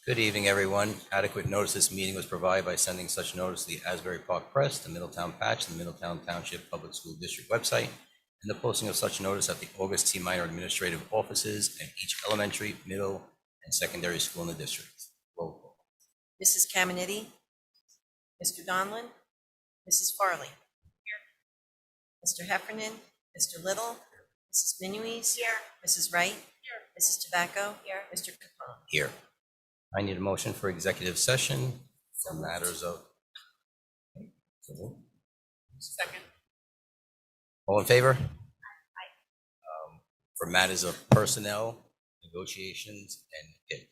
Good evening, everyone. Adequate notice this meeting was provided by sending such notice to the Asbury Park Press, the Middletown Patch, and the Middletown Township Public School District website, and the posting of such notice at the August T. Minor administrative offices in each elementary, middle, and secondary school in the district. Roll call. Mrs. Caminiti, Mr. Donlin, Mrs. Farley. Here. Mr. Heffernan, Mr. Little, Mrs. Minuis. Here. Mrs. Wright. Here. Mrs. Tobacco. Here. Mr. Capone. Here. I need a motion for executive session for matters of. Second. All in favor? For matters of personnel, negotiations, and pay.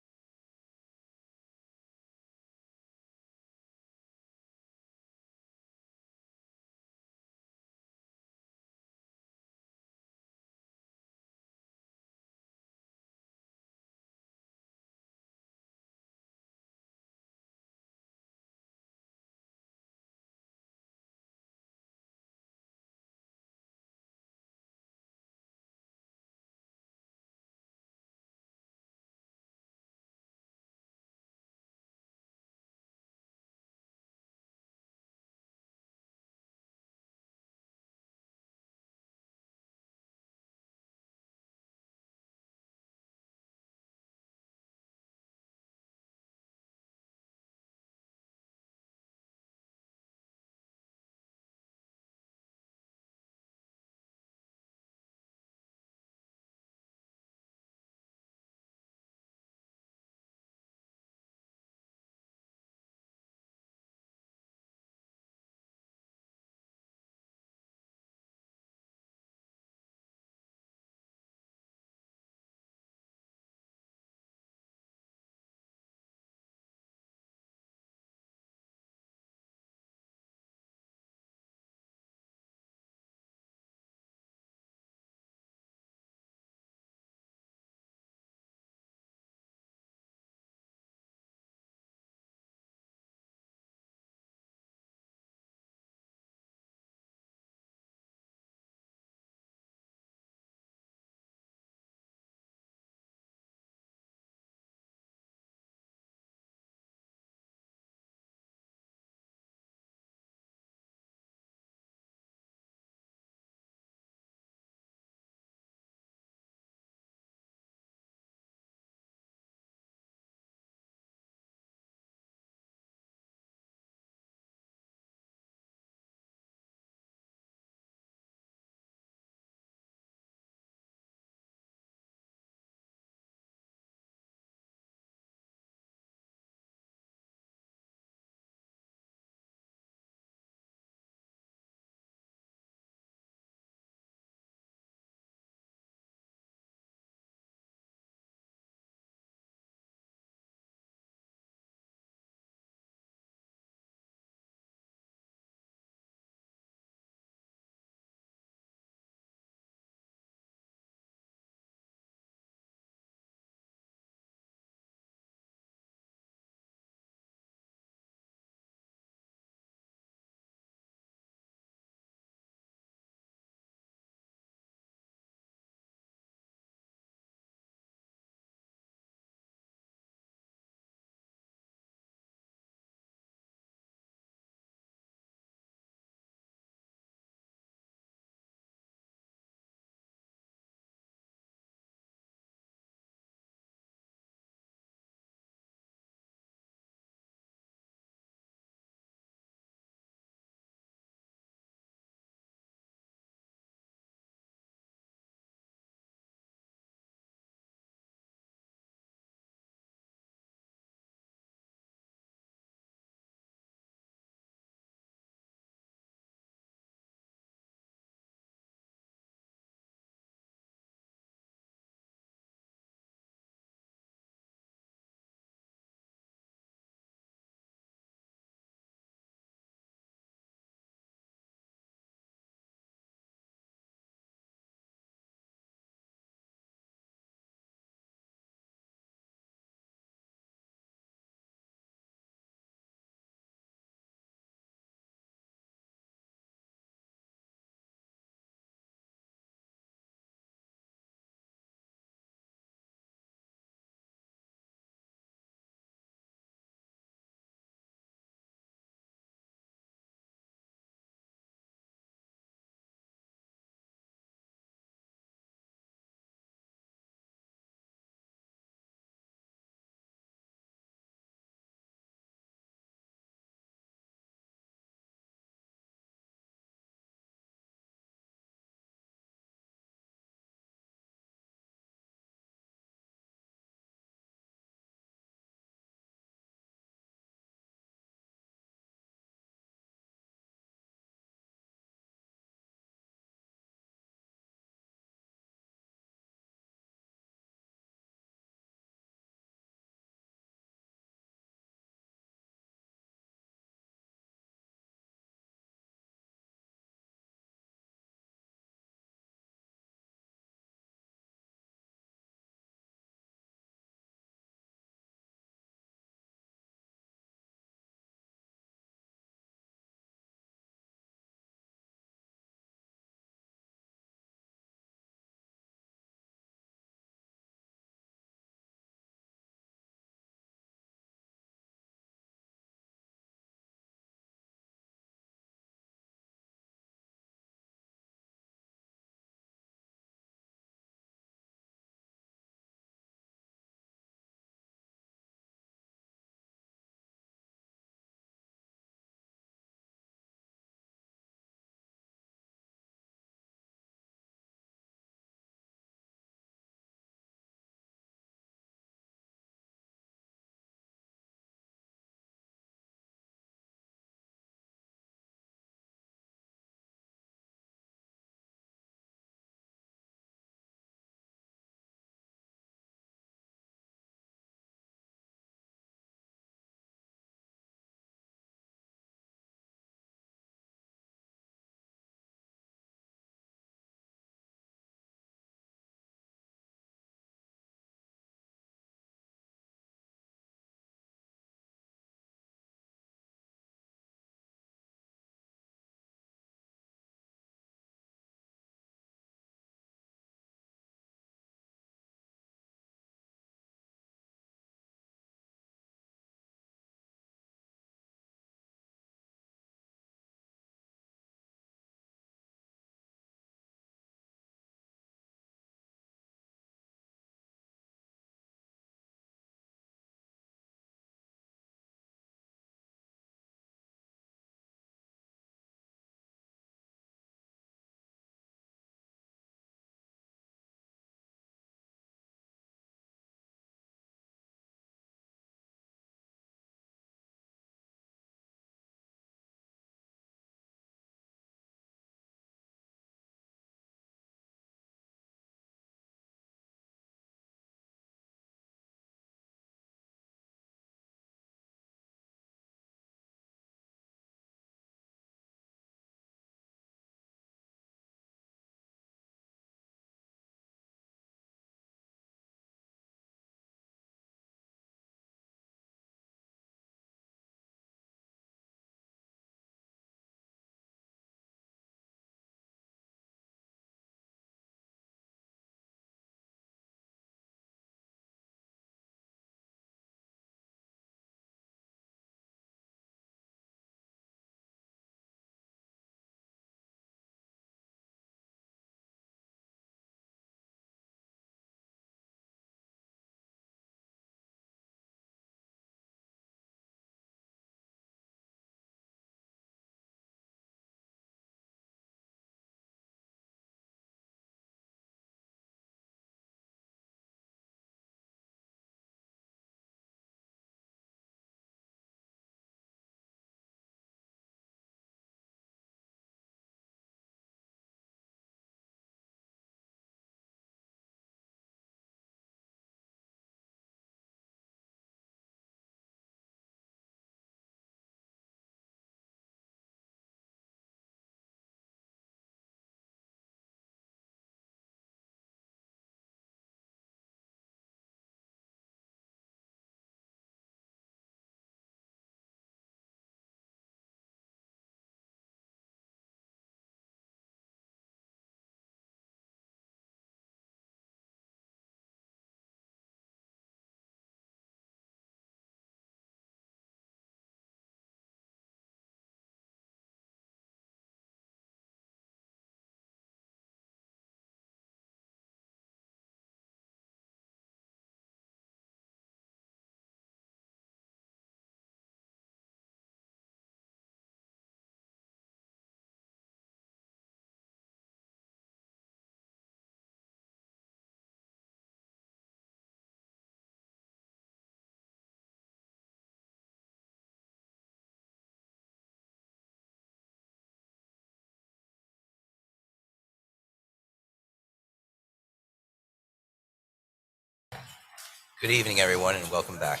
Good evening, everyone, and welcome back.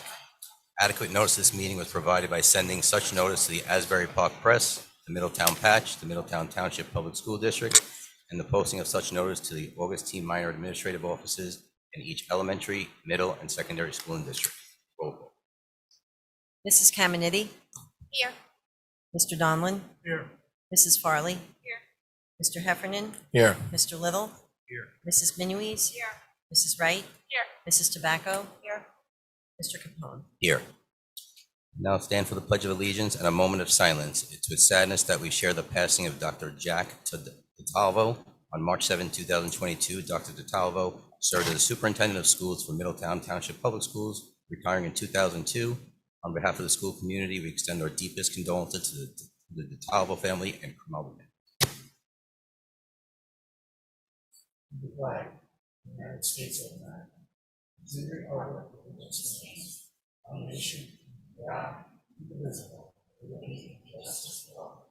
Adequate notice of this meeting was provided by sending such notice to the Asbury Park Press, the Middletown Patch, the Middletown Township Public School District, and the posting of such notice to the August T. Minor administrative offices in each elementary, middle, and secondary school and district. Roll call. Mrs. Caminiti? Here. Mr. Donlin? Here. Mrs. Farley? Here. Mr. Heffernan, Here. Mr. Little? Here. Mrs. Minuis? Here. Mrs. Wright? Here. Mrs. Tobacco? Here. Mr. Capone? Here. Now stand for the Pledge of Allegiance and a moment of silence. It's with sadness that we share the passing of Dr. Jack Talvo. On March 7, 2022, Dr. Talvo served as the Superintendent of Schools for Middletown Township Public Schools, retiring in 2002. On behalf of the school community, we extend our deepest condolences to the Talvo family and Cromwell. The flag of the United States of America, to the republic for which it stands, one nation, God, indivisible, with liberty and justice for all.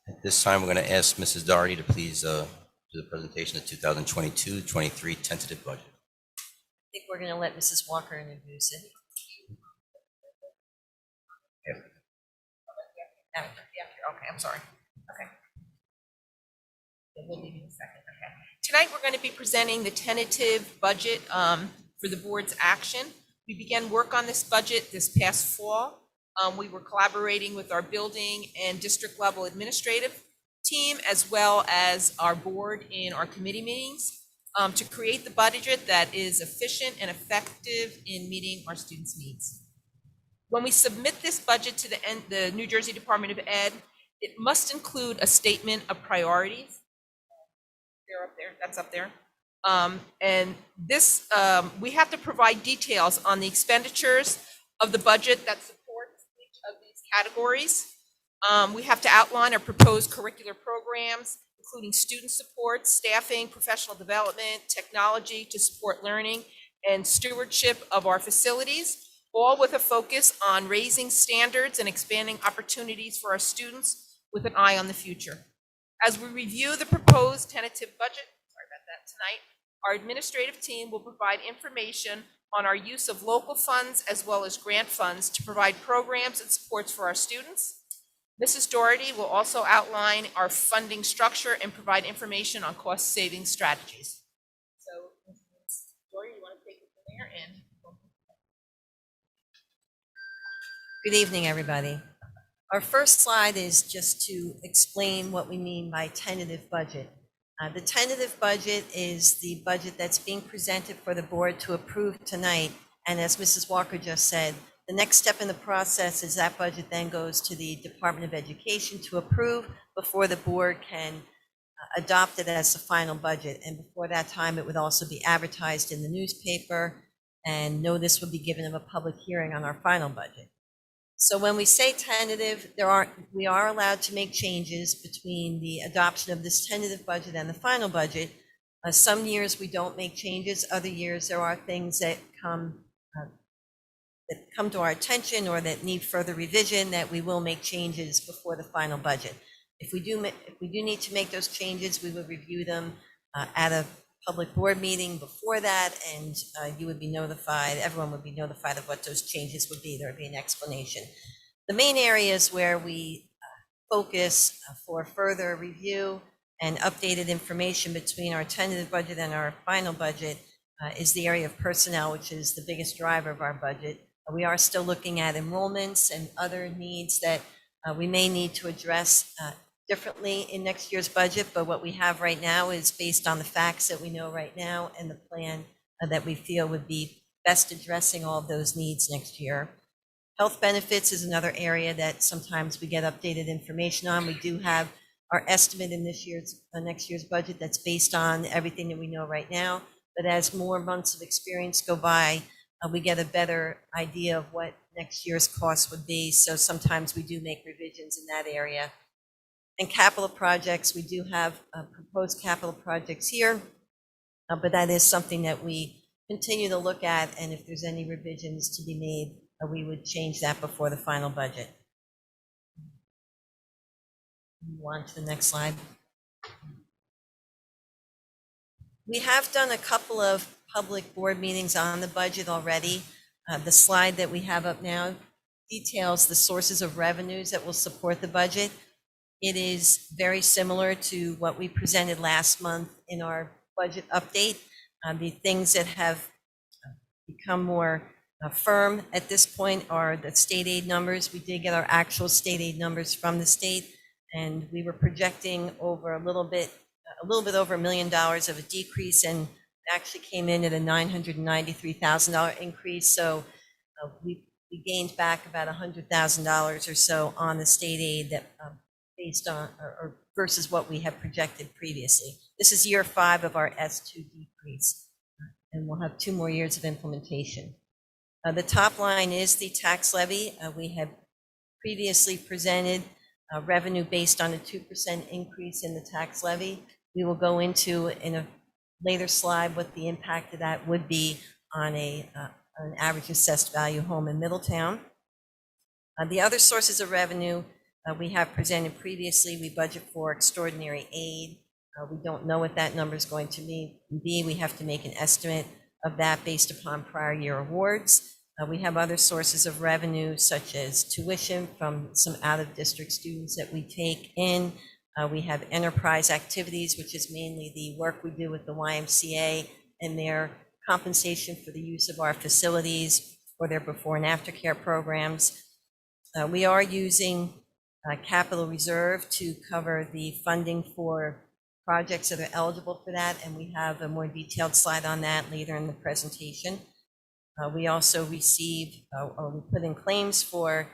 At this time, we're going to ask Mrs. Doherty to please do the presentation of 2022-23 tentative budget. I think we're going to let Mrs. Walker introduce it. Okay, I'm sorry. Okay. We'll leave you in a second. Okay. Tonight, we're going to be presenting the tentative budget for the board's action. We began work on this budget this past fall. We were collaborating with our building and district level administrative team, as well as our board in our committee meetings, to create the budget that is efficient and effective in meeting our students' needs. When we submit this budget to the New Jersey Department of Ed, it must include a statement of priorities. They're up there, that's up there. And this, we have to provide details on the expenditures of the budget that supports each of these categories. We have to outline our proposed curricular programs, including student support, staffing, professional development, technology to support learning, and stewardship of our facilities, all with a focus on raising standards and expanding opportunities for our students with an eye on the future. As we review the proposed tentative budget, sorry about that, tonight, our administrative team will provide information on our use of local funds as well as grant funds to provide programs and supports for our students. Mrs. Doherty will also outline our funding structure and provide information on cost-saving strategies. So, Mrs. Doherty, you want to take it from there? And Good evening, everybody. Our first slide is just to explain what we mean by tentative budget. The tentative budget is the budget that's being presented for the board to approve tonight. And as Mrs. Walker just said, the next step in the process is that budget then goes to the Department of Education to approve before the board can adopt it as the final budget. And before that time, it would also be advertised in the newspaper, and notice would be given of a public hearing on our final budget. So when we say tentative, we are allowed to make changes between the adoption of this tentative budget and the final budget. Some years we don't make changes. Other years there are things that come to our attention or that need further revision that we will make changes before the final budget. If we do need to make those changes, we will review them at a public board meeting before that, and you would be notified, everyone would be notified of what those changes would be. There would be an explanation. The main areas where we focus for further review and updated information between our tentative budget and our final budget is the area of personnel, which is the biggest driver of our budget. We are still looking at enrollments and other needs that we may need to address differently in next year's budget, but what we have right now is based on the facts that we know right now and the plan that we feel would be best addressing all of those needs next year. Health benefits is another area that sometimes we get updated information on. We do have our estimate in next year's budget that's based on everything that we know right now, but as more months of experience go by, we get a better idea of what next year's costs would be, so sometimes we do make revisions in that area. And capital projects, we do have proposed capital projects here, but that is something that we continue to look at, and if there's any revisions to be made, we would change that before the final budget. Move on to the next slide. We have done a couple of public board meetings on the budget already. The slide that we have up now details the sources of revenues that will support the budget. It is very similar to what we presented last month in our budget update. The things that have become more firm at this point are the state aid numbers. We did get our actual state aid numbers from the state, and we were projecting over a little bit over $1 million of a decrease, and actually came in at a $993,000 increase. So we gained back about $100,000 or so on the state aid that based on or versus what we had projected previously. This is year 5 of our S2 decrease, and we'll have 2 more years of implementation. The top line is the tax levy. We had previously presented revenue based on a 2% increase in the tax levy. We will go into in a later slide what the impact of that would be on an average assessed value home in Middletown. The other sources of revenue we have presented previously. We budget for extraordinary aid. We don't know what that number is going to be. We have to make an estimate of that based upon prior year awards. We have other sources of revenue such as tuition from some out-of-district students that we take in. We have enterprise activities, which is mainly the work we do with the YMCA and their compensation for the use of our facilities or their before and after care programs. We are using capital reserve to cover the funding for projects that are eligible for that, and we have a more detailed slide on that later in the presentation. We also receive, or we put in claims for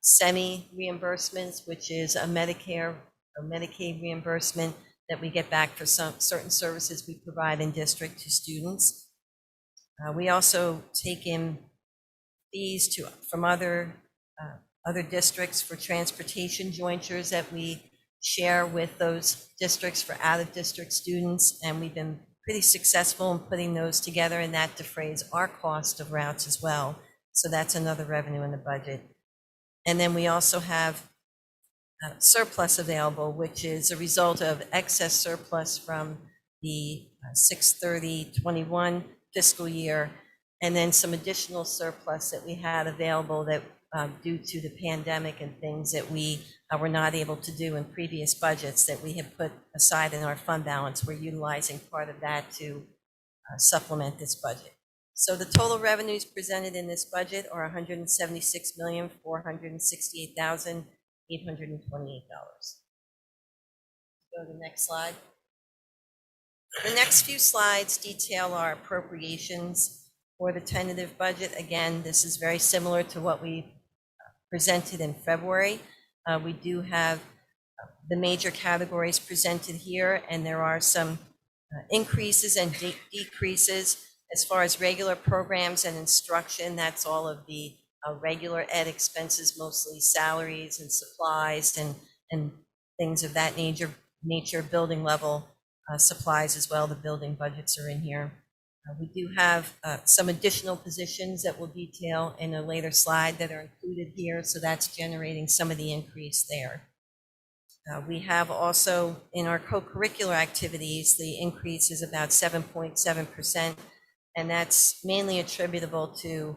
semi-reimbursements, which is a Medicare or Medicaid reimbursement that we get back for some certain services we provide in district to students. We also take in fees from other districts for transportation jointures that we share with those districts for out-of-district students, and we've been pretty successful in putting those together, and that defrays our cost of routes as well. So that's another revenue in the budget. And then we also have surplus available, which is a result of excess surplus from the 6/30/21 fiscal year, and then some additional surplus that we had available that due to the pandemic and things that we were not able to do in previous budgets that we have put aside in our fund balance. We're utilizing part of that to supplement this budget. So the total revenues presented in this budget are $176,468,828. Go to the next slide. The next few slides detail our appropriations for the tentative budget. Again, this is very similar to what we presented in February. We do have the major categories presented here, and there are some increases and decreases. As far as regular programs and instruction, that's all of the regular ed expenses, mostly salaries and supplies and things of that nature, building level supplies as well. The building budgets are in here. We do have some additional positions that we'll detail in a later slide that are included here, so that's generating some of the increase there. We have also in our co-curricular activities, the increase is about 7.7%, and that's mainly attributable to,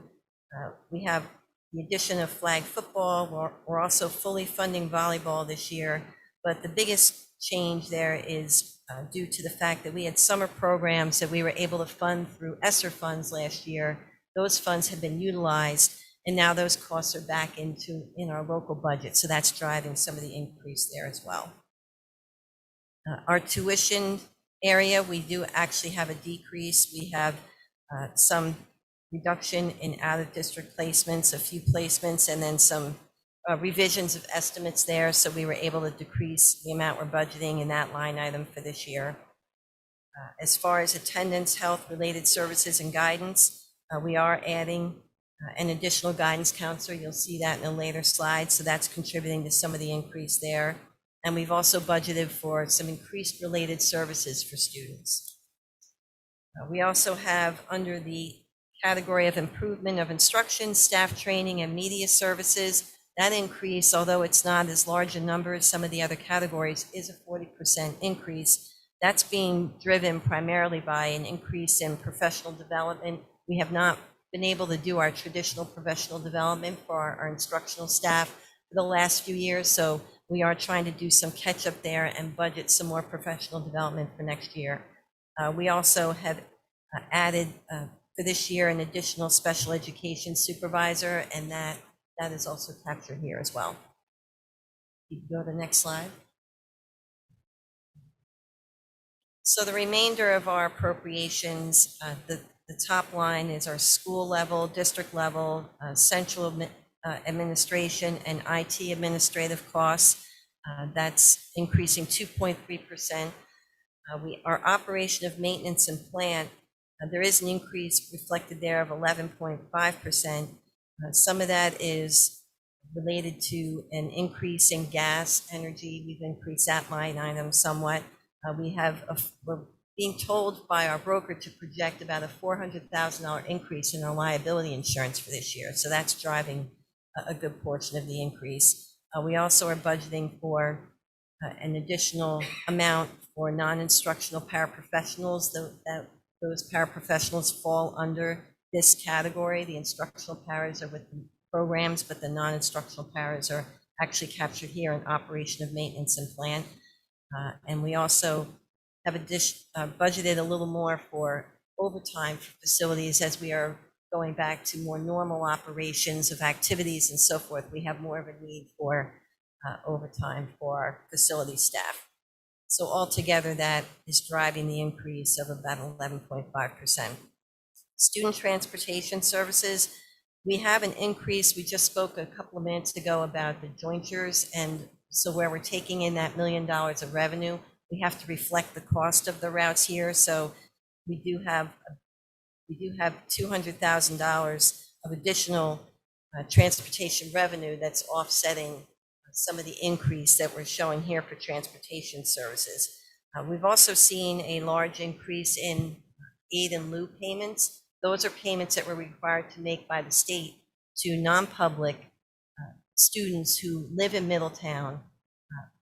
we have the addition of flag football. We're also fully funding volleyball this year, but the biggest change there is due to the fact that we had summer programs that we were able to fund through ESSER funds last year. Those funds have been utilized, and now those costs are back in our local budget, so that's driving some of the increase there as well. Our tuition area, we do actually have a decrease. We have some reduction in out-of-district placements, a few placements, and then some revisions of estimates there, so we were able to decrease the amount we're budgeting in that line item for this year. As far as attendance, health-related services, and guidance, we are adding an additional guidance counselor. You'll see that in a later slide, so that's contributing to some of the increase there. And we've also budgeted for some increased related services for students. We also have under the category of improvement of instruction, staff training, and media services, That increase, although it's not as large a number as some of the other categories, is a 40% increase. That's being driven primarily by an increase in professional development. We have not been able to do our traditional professional development for our instructional staff for the last few years, so we are trying to do some catch up there and budget some more professional development for next year. We also have added for this year an additional special education supervisor, and that is also captured here as well. You can go to the next slide. So the remainder of our appropriations, the top line is our school level, district level, central administration, and IT administrative costs. That's increasing 2.3%. Our operation of maintenance and plant, there is an increase reflected there of 11.5%. Some of that is related to an increase in gas, energy. We've increased that line item somewhat. We're being told by our broker to project about a $400,000 increase in our liability insurance for this year. So that's driving a good portion of the increase. We also are budgeting for an additional amount for non-instructional paraprofessionals. Those paraprofessionals fall under this category. The instructional paras are with the programs, but the non-instructional paras are actually captured here in operation of maintenance and plant. And we also have budgeted a little more for overtime for facilities as we are going back to more normal operations of activities and so forth. We have more of a need for overtime for our facility staff. So altogether, that is driving the increase of about 11.5%. Student transportation services, we have an increase. We just spoke a couple of minutes ago about the jointures, and so where we're taking in that $1 million of revenue, we have to reflect the cost of the routes here. So we do have $200,000 of additional transportation revenue that's offsetting some of the increase that we're showing here for transportation services. We've also seen a large increase in aid and lieu payments. Those are payments that we're required to make by the state to non-public students who live in Middletown.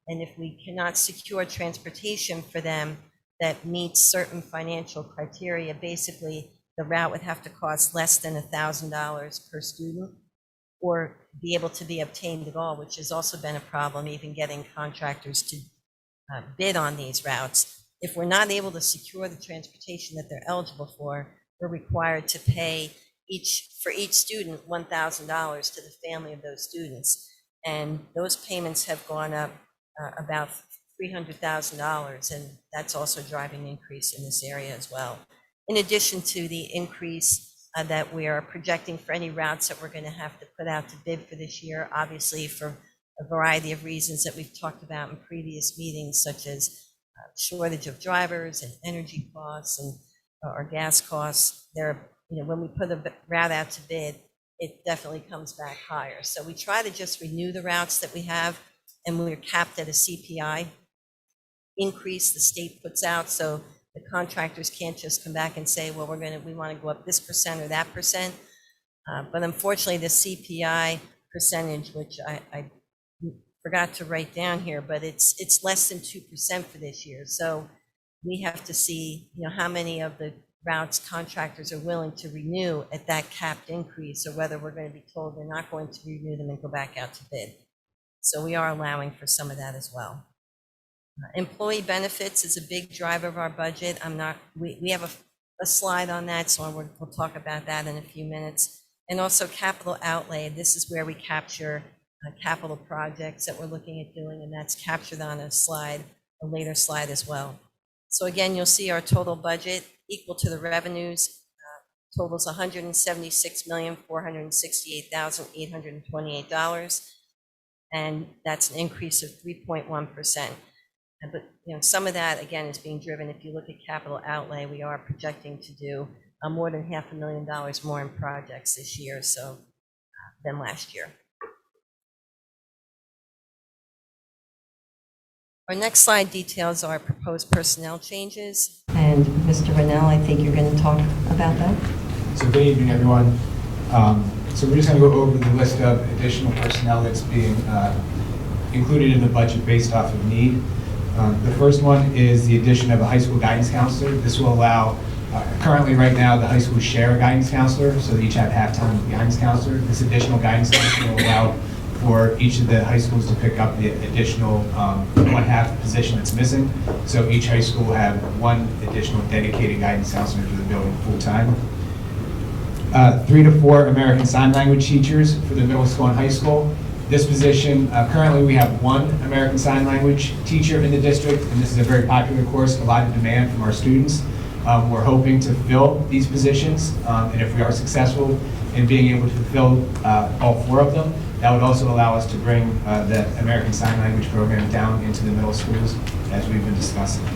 And if we cannot secure transportation for them that meets certain financial criteria, basically the route would have to cost less than $1,000 per student or be able to be obtained at all, which has also been a problem, even getting contractors to bid on these routes. If we're not able to secure the transportation that they're eligible for, we're required to pay for each student $1,000 to the family of those students. And those payments have gone up about $300,000, and that's also driving an increase in this area as well. In addition to the increase that we are projecting for any routes that we're going to have to put out to bid for this year, obviously for a variety of reasons that we've talked about in previous meetings, such as shortage of drivers and energy costs and or gas costs. When we put a route out to bid, it definitely comes back higher. So we try to just renew the routes that we have, and we're capped at a CPI increase the state puts out. So the contractors can't just come back and say, well, we want to go up this percent or that percent. But unfortunately, the CPI percentage, which I forgot to write down here, but it's less than 2% for this year. So we have to see, how many of the routes contractors are willing to renew at that capped increase, or whether we're going to be told they're not going to renew them and go back out to bid. So we are allowing for some of that as well. Employee benefits is a big driver of our budget. We have a slide on that, so we'll talk about that in a few minutes. And also capital outlay. This is where we capture capital projects that we're looking at doing, and that's captured on a later slide as well. So again, you'll see our total budget equal to the revenues totals $176,468,828, and that's an increase of 3.1%. But some of that again is being driven. If you look at capital outlay, we are projecting to do more than $500,000 more in projects this year, so than last year. Our next slide details our proposed personnel changes. And Mr. Rennell, I think you're going to talk about that. So good evening, everyone. So we're just going to go over the list of additional personnel that's being included in the budget based off of need. The first one is the addition of a high school guidance counselor. This will allow, currently right now, the high schools share a guidance counselor, so they each have half-time guidance counselor. This additional guidance counselor will allow for each of the high schools to pick up the additional one-half position that's missing. So each high school will have one additional dedicated guidance counselor for the building full-time. 3 to 4 American Sign Language teachers for the middle school and high school. This position, currently we have 1 American Sign Language teacher in the district, and this is a very popular course, a lot of demand from our students. We're hoping to fill these positions, and if we are successful in being able to fulfill all 4 of them, that would also allow us to bring the American Sign Language program down into the middle schools, as we've been discussing.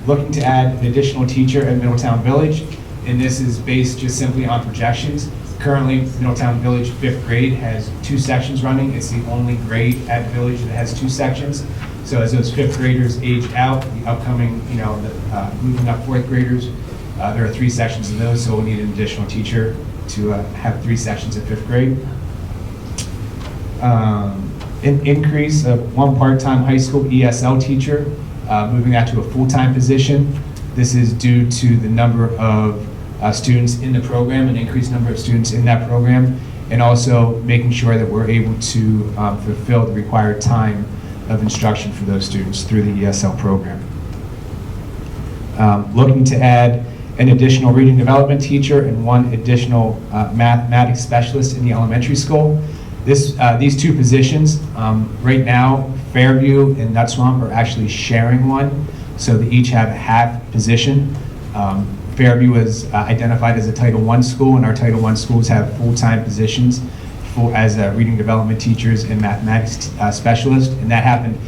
Looking to add an additional teacher at Middletown Village, and this is based just simply on projections. Currently, Middletown Village 5th grade has 2 sections running. It's the only grade at Village that has 2 sections. So as those 5th graders age out, the upcoming, moving up 4th graders, there are 3 sections of those, so we'll need an additional teacher to have 3 sections at 5th grade. An increase of 1 part-time high school ESL teacher, moving that to a full-time position. This is due to the number of students in the program, an increased number of students in that program, and also making sure that we're able to fulfill the required time of instruction for those students through the ESL program. Looking to add an additional reading development teacher and 1 additional mathematics specialist in the elementary school. These 2 positions, right now, Fairview and Nut Swamp are actually sharing 1, so they each have a half position. Fairview was identified as a Title I school, and our Title I schools have full-time positions as reading development teachers and mathematics specialists, and that happened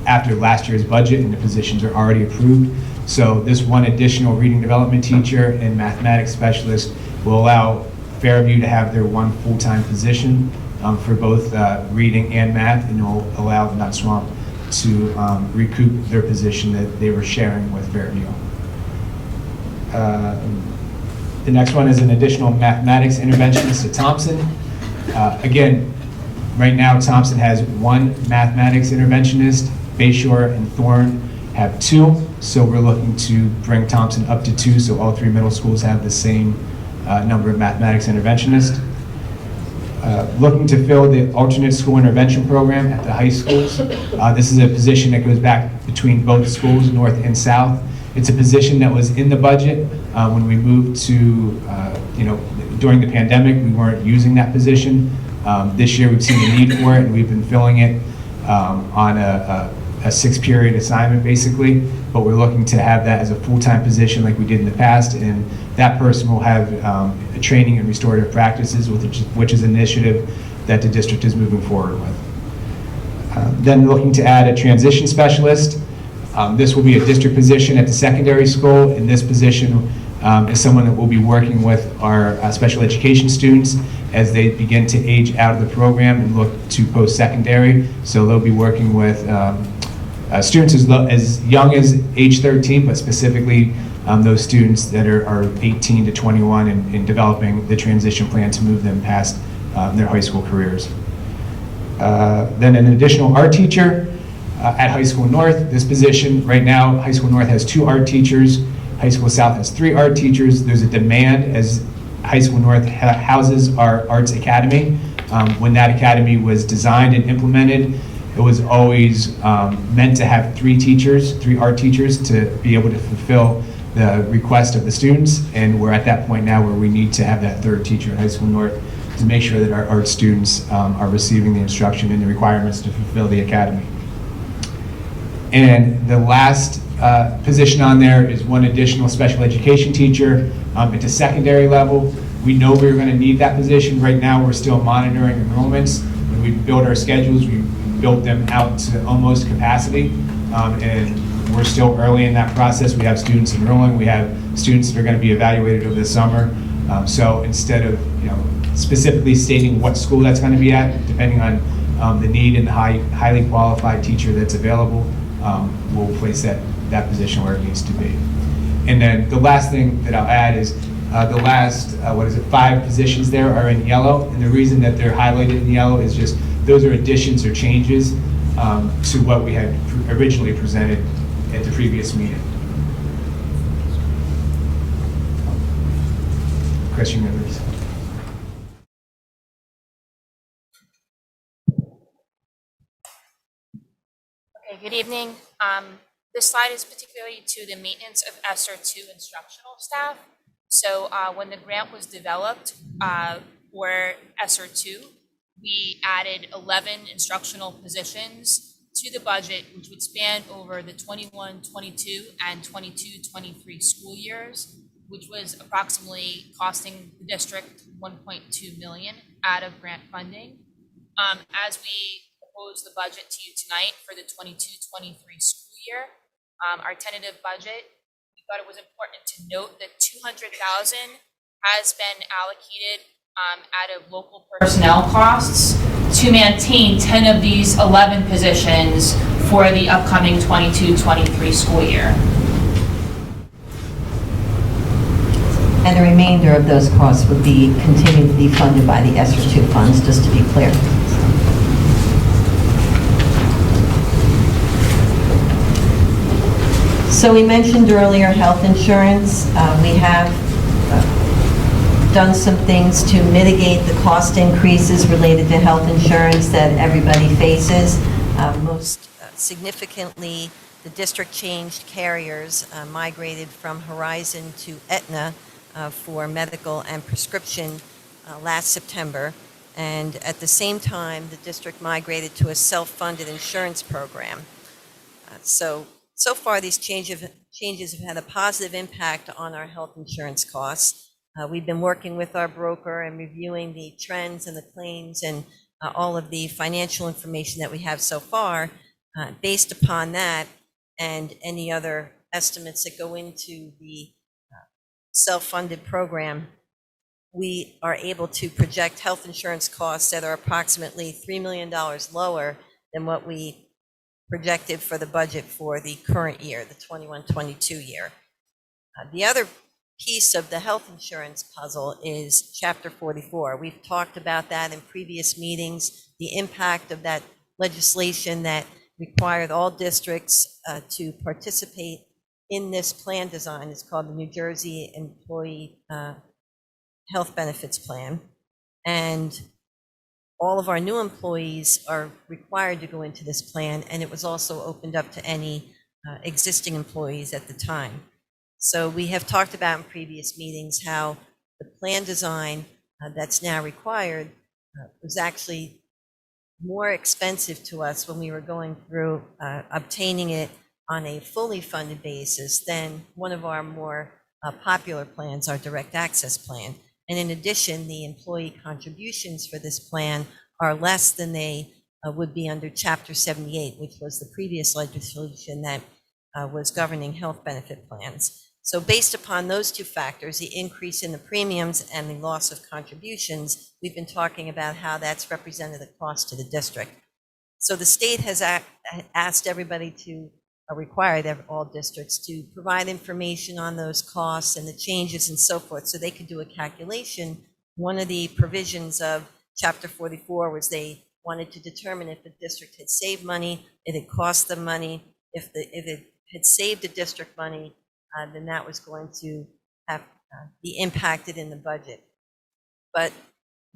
after last year's budget, and the positions are already approved. So this 1 additional reading development teacher and mathematics specialist will allow Fairview to have their 1 full-time position for both reading and math, and it will allow Nut Swamp to recoup their position that they were sharing with Fairview. The next one is an additional mathematics interventionist at Thompson. Again, right now Thompson has 1 mathematics interventionist, Bayshore and Thorne have 2, so we're looking to bring Thompson up to 2, so all 3 middle schools have the same number of mathematics interventionists. Looking to fill the alternate school intervention program at the high schools. This is a position that goes back between both schools, north and south. It's a position that was in the budget when we moved to, during the pandemic, we weren't using that position. This year we've seen a need for it, and we've been filling it on a 6-period assignment basically, but we're looking to have that as a full-time position like we did in the past, and that person will have a training in restorative practices, which is an initiative that the district is moving forward with. Then looking to add a transition specialist. This will be a district position at the secondary school, and this position is someone that will be working with our special education students as they begin to age out of the program and look to post-secondary. So they'll be working with students as young as age 13, but specifically those students that are 18 to 21 and developing the transition plan to move them past their high school careers. Then an additional art teacher at High School North. This position right now, High School North has 2 art teachers. High School South has 3 art teachers. There's a demand as High School North houses our arts academy. When that academy was designed and implemented, it was always meant to have 3 art teachers to be able to fulfill the request of the students, and we're at that point now where we need to have that 3rd teacher at High School North to make sure that our art students are receiving the instruction and the requirements to fulfill the academy. And the last position on there is 1 additional special education teacher at the secondary level. We know we're going to need that position. Right now we're still monitoring enrollments. When we build our schedules, we build them out to almost capacity, and we're still early in that process. We have students enrolling. We have students that are going to be evaluated over the summer. So instead of specifically stating what school that's going to be at, depending on the need and the highly qualified teacher that's available, we'll place that position where it needs to be. And then the last thing that I'll add is The last, 5 positions there are in yellow, and the reason that they're highlighted in yellow is just those are additions or changes to what we had originally presented at the previous meeting. Question members? Okay, good evening. This slide is particularly to the maintenance of ESER2 instructional staff. So when the grant was developed for ESER2, we added 11 instructional positions to the budget, which would span over the 21-22 and 22-23 school years, which was approximately costing the district $1.2 million out of grant funding. As we propose the budget to you tonight for the 22-23 school year, our tentative budget, we thought it was important to note that $200,000 has been allocated out of local personnel costs to maintain 10 of these 11 positions for the upcoming 22-23 school year. And the remainder of those costs would be continue to be funded by the ESER2 funds, just to be clear. So we mentioned earlier health insurance. We have done some things to mitigate the cost increases related to health insurance that everybody faces. Most significantly, the district changed carriers, migrated from Horizon to Aetna for medical and prescription last September. And at the same time, the district migrated to a self-funded insurance program. So far, these changes have had a positive impact on our health insurance costs. We've been working with our broker and reviewing the trends and the claims and all of the financial information that we have so far. Based upon that and any other estimates that go into the self-funded program, we are able to project health insurance costs that are approximately $3 million lower than what we projected for the budget for the current year, the 21-22 year. The other piece of the health insurance puzzle is Chapter 44. We've talked about that in previous meetings, the impact of that legislation that required all districts to participate in this plan design. It's called the New Jersey Employee Health Benefits Plan. And all of our new employees are required to go into this plan, and it was also opened up to any existing employees at the time. So we have talked about in previous meetings how the plan design that's now required was actually more expensive to us when we were going through obtaining it on a fully funded basis than one of our more popular plans, our direct access plan. And in addition, the employee contributions for this plan are less than they would be under Chapter 78, which was the previous legislation that was governing health benefit plans. So based upon those two factors, the increase in the premiums and the loss of contributions, we've been talking about how that's represented a cost to the district. So the state has asked everybody to require all districts to provide information on those costs and the changes and so forth, so they could do a calculation. One of the provisions of Chapter 44 was they wanted to determine if the district had saved money, if it cost them money. If it had saved the district money, then that was going to have be impacted in the budget. But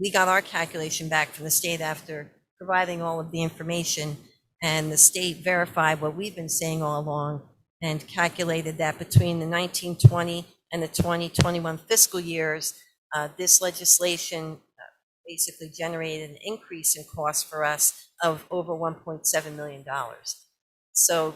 we got our calculation back from the state after providing all of the information, and the state verified what we've been saying all along and calculated that between the 1920 and the 2021 fiscal years, this legislation basically generated an increase in cost for us of over $1.7 million. So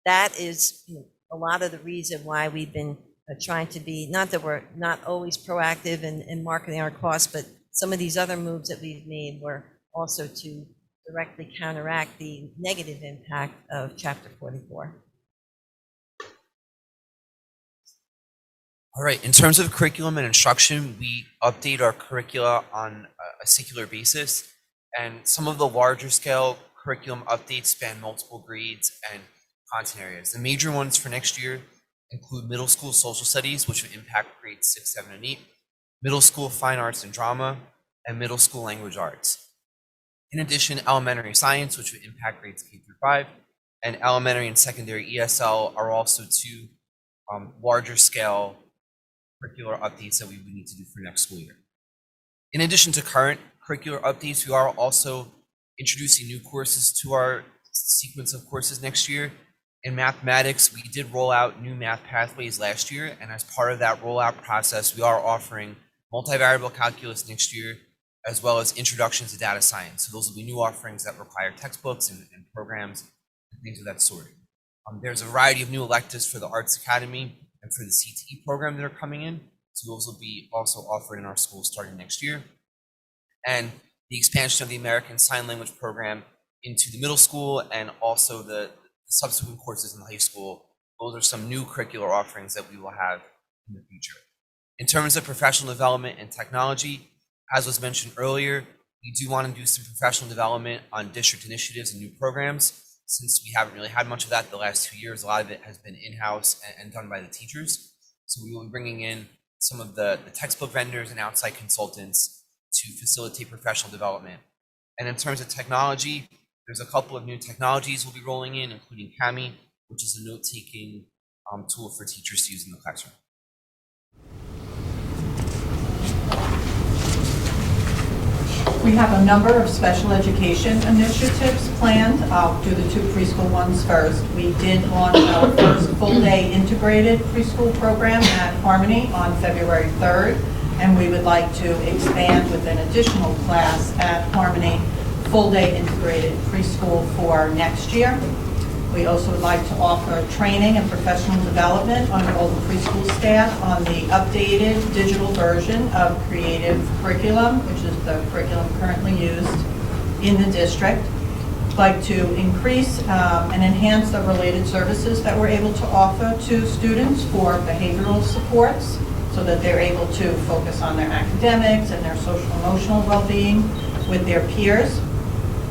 that is a lot of the reason why we've been trying to be, not that we're not always proactive in marketing our costs, but some of these other moves that we've made were also to directly counteract the negative impact of Chapter 44. All right, in terms of curriculum and instruction, we update our curricula on a secular basis, and some of the larger scale curriculum updates span multiple grades and content areas. The major ones for next year include middle school social studies, which would impact grades 6, 7, and 8, middle school fine arts and drama, and middle school language arts. In addition, elementary science, which would impact grades K through 5, and elementary and secondary ESL are also two larger scale curricular updates that we would need to do for next school year. In addition to current curricular updates, we are also introducing new courses to our sequence of courses next year. In mathematics, we did roll out new math pathways last year, and as part of that rollout process, we are offering multivariable calculus next year, as well as introductions to data science. So those will be new offerings that require textbooks and programs and things of that sort. There's a variety of new electives for the Arts Academy and for the CTE program that are coming in. So those will be also offered in our schools starting next year. And the expansion of the American Sign Language program into the middle school and also the subsequent courses in the high school. Those are some new curricular offerings that we will have in the future. In terms of professional development and technology, as was mentioned earlier, we do want to do some professional development on district initiatives and new programs. Since we haven't really had much of that the last 2 years, a lot of it has been in-house and done by the teachers. So we will be bringing in some of the textbook vendors and outside consultants to facilitate professional development. And in terms of technology, there's a couple of new technologies we'll be rolling in, including Kami, which is a note-taking tool for teachers to use in the classroom. We have a number of special education initiatives planned. I'll do the two preschool ones first. We did launch our first full-day integrated preschool program at Harmony on February 3rd, and we would like to expand with an additional class at Harmony, full-day integrated preschool for next year. We also would like to offer training and professional development on all the preschool staff on the updated digital version of Creative Curriculum, which is the curriculum currently used in the district. We'd like to increase and enhance the related services that we're able to offer to students for behavioral supports so that they're able to focus on their academics and their social emotional well-being with their peers.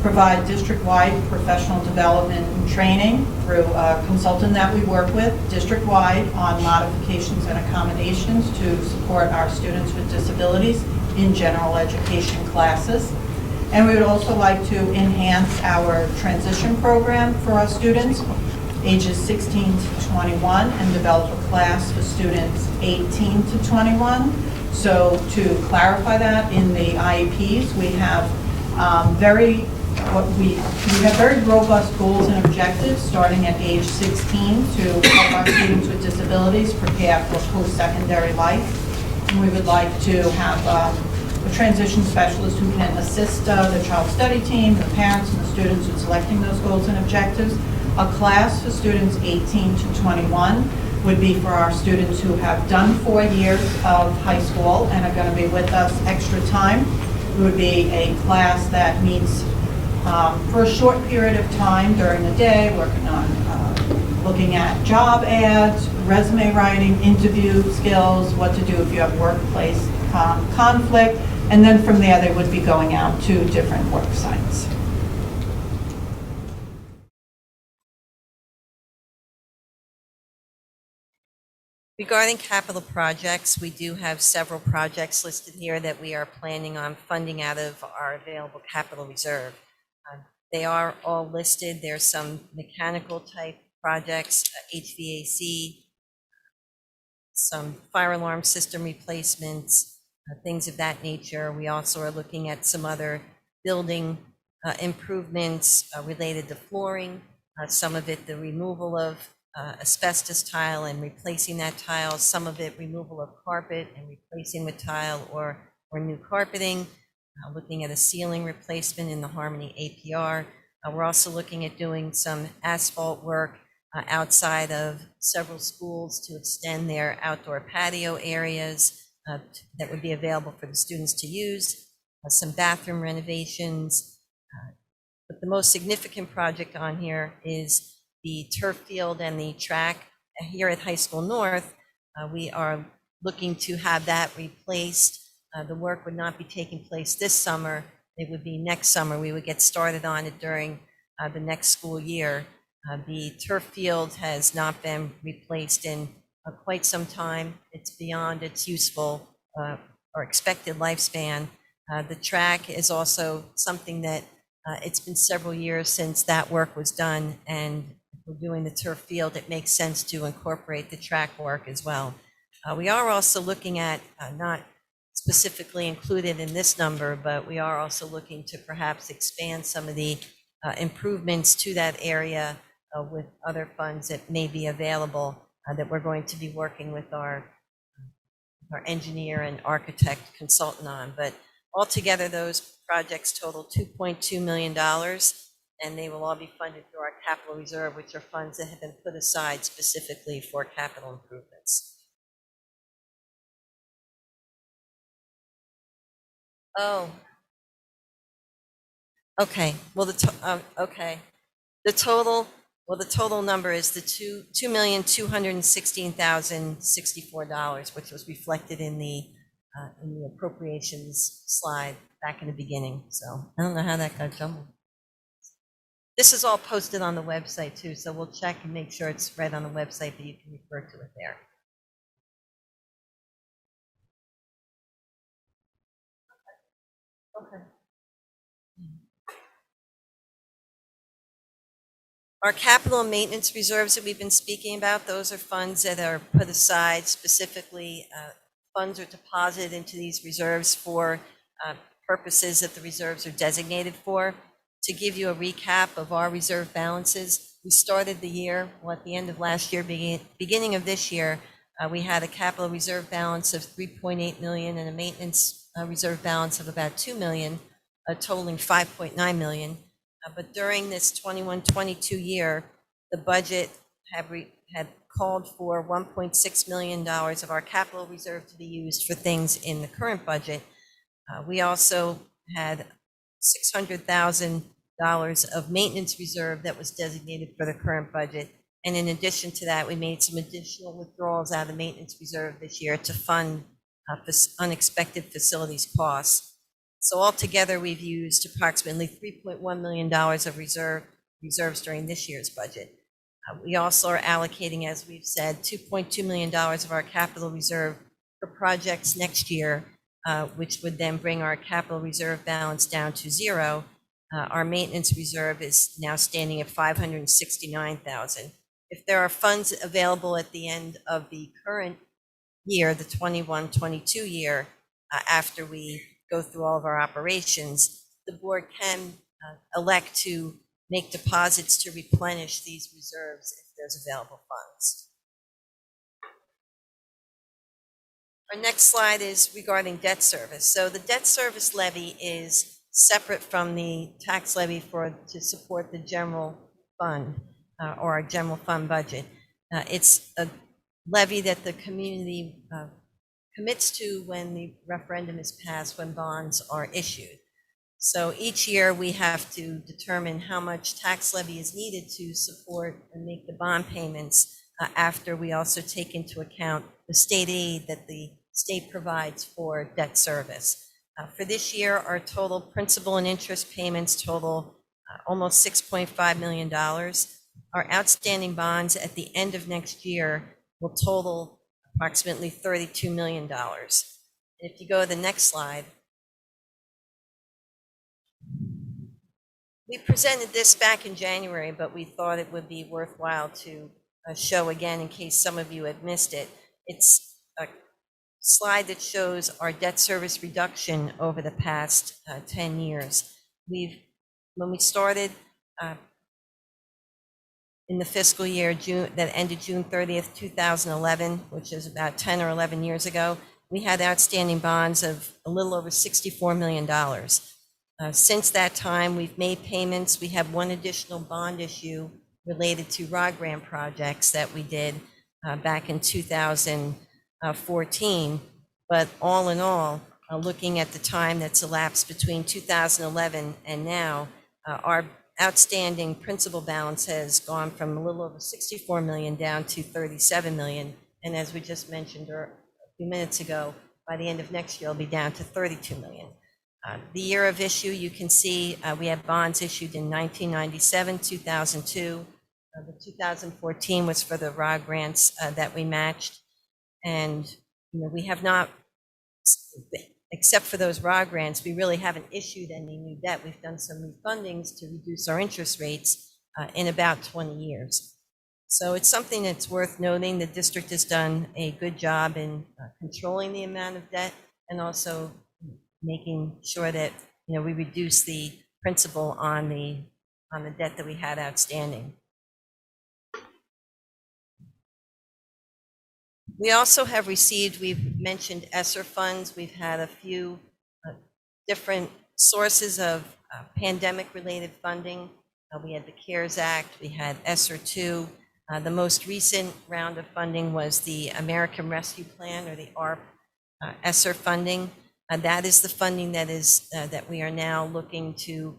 Provide district-wide professional development and training through a consultant that we work with district-wide on modifications and accommodations to support our students with disabilities in general education classes. And we would also like to enhance our transition program for our students ages 16 to 21 and develop a class for students 18 to 21. So to clarify that, in the IEPs, we have we have very robust goals and objectives starting at age 16 to help our students with disabilities prepare for post-secondary life. And we would like to have a transition specialist who can assist the child study team, the parents, and the students in selecting those goals and objectives. A class for students 18 to 21 would be for our students who have done 4 years of high school and are going to be with us extra time. It would be a class that meets for a short period of time during the day, working on looking at job ads, resume writing, interview skills, what to do if you have workplace conflict, and then from there they would be going out to different work sites. Regarding capital projects, we do have several projects listed here that we are planning on funding out of our available capital reserve. They are all listed. There's some mechanical type projects, HVAC, some fire alarm system replacements, things of that nature. We also are looking at some other building improvements related to flooring, some of it the removal of asbestos tile and replacing that tile, some of it removal of carpet and replacing with tile or new carpeting. Looking at a ceiling replacement in the Harmony APR. We're also looking at doing some asphalt work outside of several schools to extend their outdoor patio areas that would be available for the students to use, some bathroom renovations. But the most significant project on here is the turf field and the track here at High School North. We are looking to have that replaced. The work would not be taking place this summer. It would be next summer. We would get started on it during the next school year. The turf field has not been replaced in quite some time. It's beyond its useful or expected lifespan. The track is also something that it's been several years since that work was done, and if we're doing the turf field, it makes sense to incorporate the track work as well. We are also looking at, not specifically included in this number, but we are also looking to perhaps expand some of the improvements to that area with other funds that may be available that we're going to be working with our engineer and architect consultant on. But altogether, those projects total $2.2 million, and they will all be funded through our capital reserve, which are funds that have been put aside specifically for capital improvements. Oh. Okay, well, the total number is the $2,216,064, which was reflected in the appropriations slide back in the beginning. So I don't know how that got jumbled. This is all posted on the website too, so we'll check and make sure it's right on the website, but you can refer to it there. Okay. Our capital and maintenance reserves that we've been speaking about, those are funds that are put aside specifically. Funds are deposited into these reserves for purposes that the reserves are designated for. To give you a recap of our reserve balances, we started the year, well, at the end of last year, beginning of this year, we had a capital reserve balance of $3.8 million and a maintenance reserve balance of about $2 million, totaling $5.9 million. But during this 21-22 year, the budget had called for $1.6 million of our capital reserve to be used for things in the current budget. We also had $600,000 of maintenance reserve that was designated for the current budget. And in addition to that, we made some additional withdrawals out of the maintenance reserve this year to fund unexpected facilities costs. So altogether, we've used approximately $3.1 million of reserves during this year's budget. We also are allocating, as we've said, $2.2 million of our capital reserve for projects next year, which would then bring our capital reserve balance down to zero. Our maintenance reserve is now standing at $569,000. If there are funds available at the end of the current year, the 21-22 year, after we go through all of our operations, the board can elect to make deposits to replenish these reserves if there's available funds. Our next slide is regarding debt service. So the debt service levy is separate from the tax levy to support the general fund or our general fund budget. It's a levy that the community commits to when the referendum is passed, when bonds are issued. So each year we have to determine how much tax levy is needed to support and make the bond payments after we also take into account the state aid that the state provides for debt service. For this year, our total principal and interest payments total almost $6.5 million. Our outstanding bonds at the end of next year will total approximately $32 million. And if you go to the next slide, we presented this back in January, but we thought it would be worthwhile to show again in case some of you had missed it. It's a slide that shows our debt service reduction over the past 10 years. When we started in the fiscal year that ended June 30th, 2011, which is about 10 or 11 years ago, we had outstanding bonds of a little over $64 million. Since that time, we've made payments. We have one additional bond issue related to ROD grant projects that we did back in 2014. But all in all, looking at the time that's elapsed between 2011 and now, our outstanding principal balance has gone from a little over $64 million down to $37 million. And as we just mentioned a few minutes ago, by the end of next year, it'll be down to $32 million. The year of issue, you can see we had bonds issued in 1997, 2002, The 2014 was for the ROG grants that we matched. And, we have not, except for those ROG grants, we really haven't issued any new debt. We've done some refundings to reduce our interest rates in about 20 years. So it's something that's worth noting. The district has done a good job in controlling the amount of debt and also making sure that, we reduce the principal on the debt that we had outstanding. We also have received, we've mentioned ESSER funds. We've had a few different sources of pandemic-related funding. We had the CARES Act, we had ESSER 2. The most recent round of funding was the American Rescue Plan, or the ARP ESSER funding. That is the funding that we are now looking to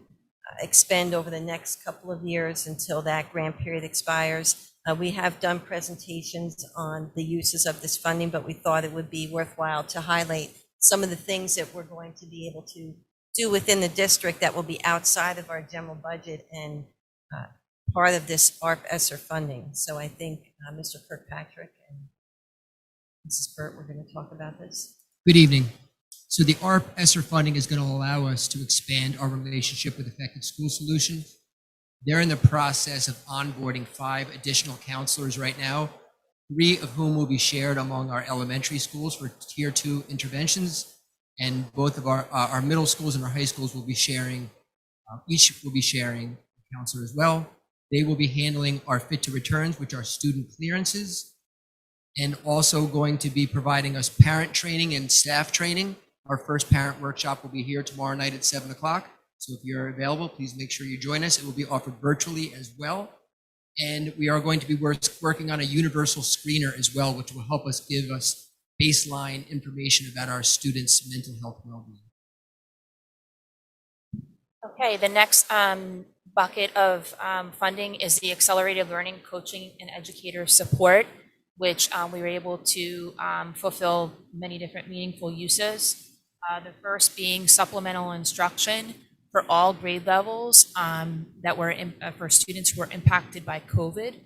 expend over the next couple of years until that grant period expires. We have done presentations on the uses of this funding, but we thought it would be worthwhile to highlight some of the things that we're going to be able to do within the district that will be outside of our general budget and part of this ARP ESSER funding. So I think Mr. Kirkpatrick and Mrs. Burt, we're going to talk about this. Good evening. So the ARP ESSER funding is going to allow us to expand our relationship with Effective School Solutions. They're in the process of onboarding 5 additional counselors right now, 3 of whom will be shared among our elementary schools for Tier 2 interventions, and both of our middle schools and our high schools will be sharing, each will be sharing a counselor as well. They will be handling our Fit to Returns, which are student clearances, and also going to be providing us parent training and staff training. Our first parent workshop will be here tomorrow night at 7 o'clock. So if you're available, please make sure you join us. It will be offered virtually as well. And we are going to be working on a universal screener as well, which will help us give us baseline information about our students' mental health well-being. Okay, the next bucket of funding is the Accelerated Learning, Coaching, and Educator Support, which we were able to fulfill many different meaningful uses. The first being supplemental instruction for all grade levels that were for students who were impacted by COVID.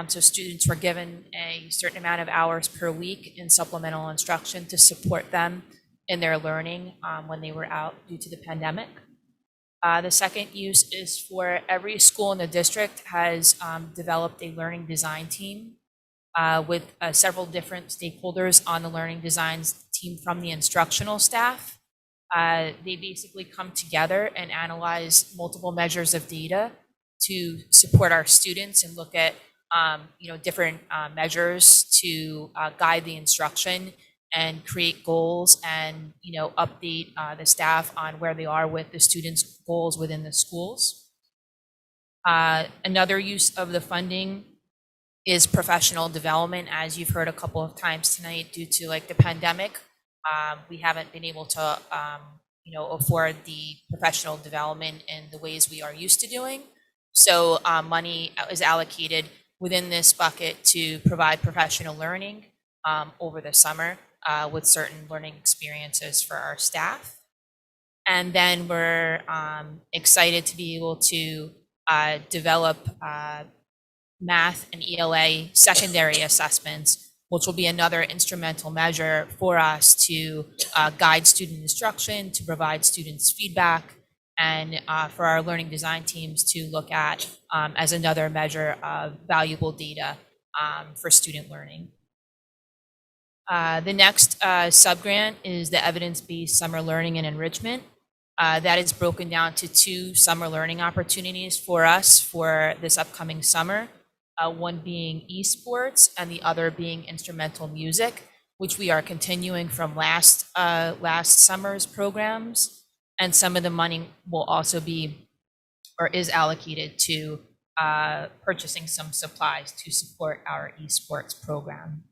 So students were given a certain amount of hours per week in supplemental instruction to support them in their learning when they were out due to the pandemic. The second use is for every school in the district has developed a learning design team with several different stakeholders on the learning designs team from the instructional staff. They basically come together and analyze multiple measures of data to support our students and look at different measures to guide the instruction and create goals and update the staff on where they are with the students' goals within the schools. Another use of the funding is professional development. As you've heard a couple of times tonight, due to the pandemic, we haven't been able to afford the professional development in the ways we are used to doing. So money is allocated within this bucket to provide professional learning over the summer with certain learning experiences for our staff. And then we're excited to be able to develop math and ELA secondary assessments, which will be another instrumental measure for us to guide student instruction, to provide students feedback, and for our learning design teams to look at as another measure of valuable data for student learning. The next subgrant is the evidence-based summer learning and enrichment. That is broken down to 2 summer learning opportunities for us for this upcoming summer. One being esports and the other being instrumental music, which we are continuing from last summer's programs. And some of the money will also be, or is allocated to purchasing some supplies to support our esports program.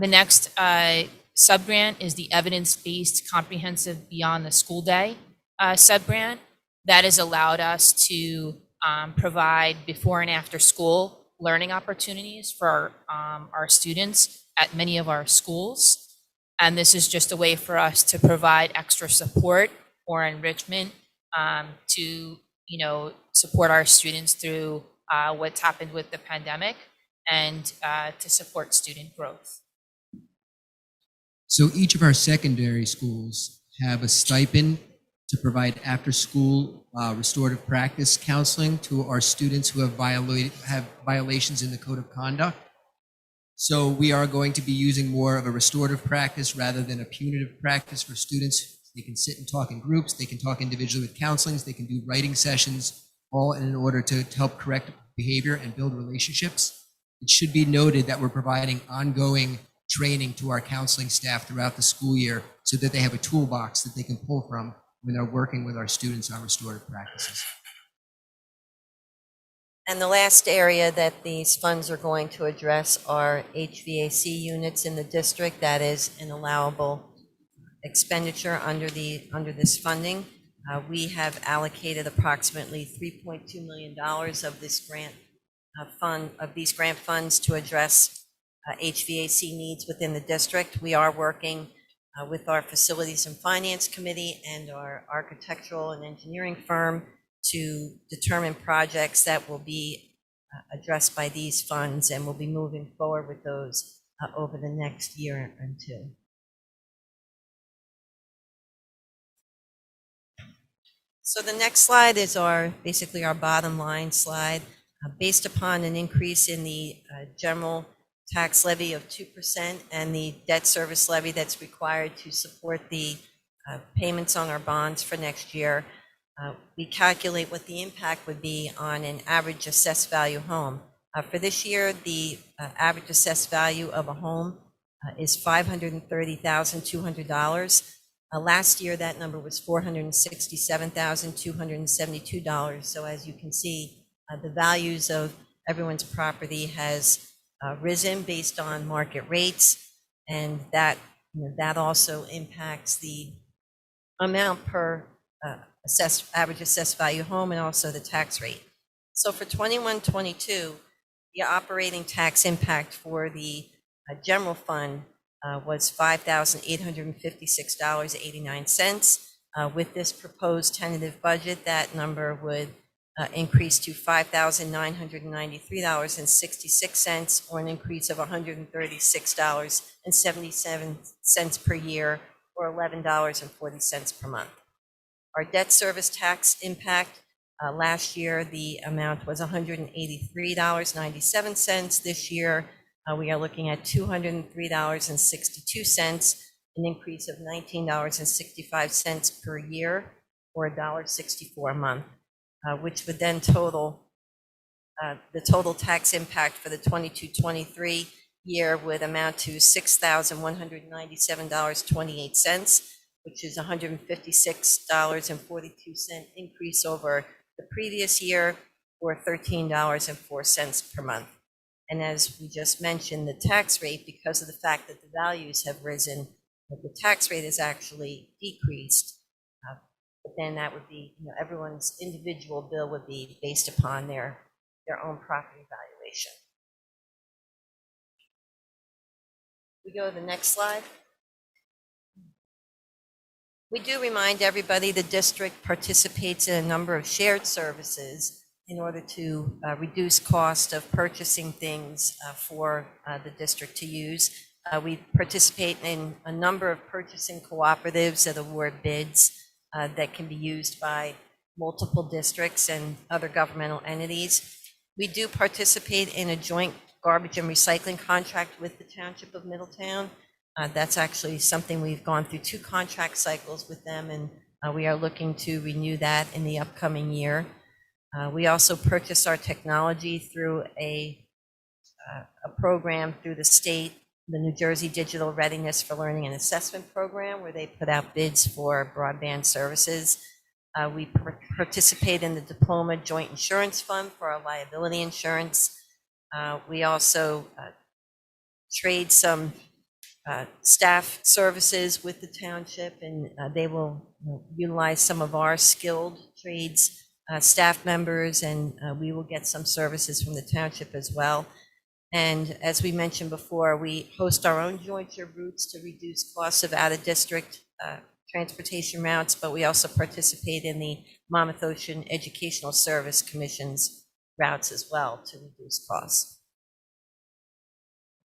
The next subgrant is the evidence-based comprehensive beyond the school day subgrant. That has allowed us to provide before and after school learning opportunities for our students at many of our schools. And this is just a way for us to provide extra support or enrichment to support our students through what's happened with the pandemic and to support student growth. So each of our secondary schools have a stipend to provide after-school restorative practice counseling to our students who have violations in the code of conduct. So we are going to be using more of a restorative practice rather than a punitive practice for students. They can sit and talk in groups, they can talk individually with counselings, they can do writing sessions, all in order to help correct behavior and build relationships. It should be noted that we're providing ongoing training to our counseling staff throughout the school year so that they have a toolbox that they can pull from when they're working with our students on restorative practices. And the last area that these funds are going to address are HVAC units in the district. That is an allowable expenditure under this funding. We have allocated approximately $3.2 million of this grant these grant funds to address HVAC needs within the district. We are working with our Facilities and Finance Committee and our architectural and engineering firm to determine projects that will be addressed by these funds, and we'll be moving forward with those over the next year or two. So the next slide is basically our bottom line slide. Based upon an increase in the general tax levy of 2% and the debt service levy that's required to support the payments on our bonds for next year, we calculate what the impact would be on an average assessed value home. For this year, the average assessed value of a home is $530,200. Last year, that number was $467,272. So as you can see, the values of everyone's property has risen based on market rates, and that also impacts the amount per average assessed value home and also the tax rate. So for 21-22, the operating tax impact for the general fund was $5,856.89. With this proposed tentative budget, that number would increase to $5,993.66, or an increase of $136.77 per year, or $11.40 per month. Our debt service tax impact, last year the amount was $183.97. This year we are looking at $203.62, an increase of $19.65 per year, or $1.64 a month, which would then total the total tax impact for the 22-23 year would amount to $6,197.28, which is $156.42 increase over the previous year, or $13.04 per month. And as we just mentioned, the tax rate, because of the fact that the values have risen, the tax rate is actually decreased. But then that would be, everyone's individual bill would be based upon their own property valuation. We go to the next slide. We do remind everybody the district participates in a number of shared services in order to reduce cost of purchasing things for the district to use. We participate in a number of purchasing cooperatives that award bids that can be used by multiple districts and other governmental entities. We do participate in a joint garbage and recycling contract with the Township of Middletown. That's actually something we've gone through 2 contract cycles with them, and we are looking to renew that in the upcoming year. We also purchase our technology through a program through the state, the New Jersey Digital Readiness for Learning and Assessment Program, where they put out bids for broadband services. We participate in the Diploma Joint Insurance Fund for our liability insurance. We also trade some staff services with the township, and they will utilize some of our skilled trades staff members, and we will get some services from the township as well. And as we mentioned before, we host our own jointure routes to reduce costs of out-of-district transportation routes, but we also participate in the Monmouth Ocean Educational Service Commission's routes as well to reduce costs.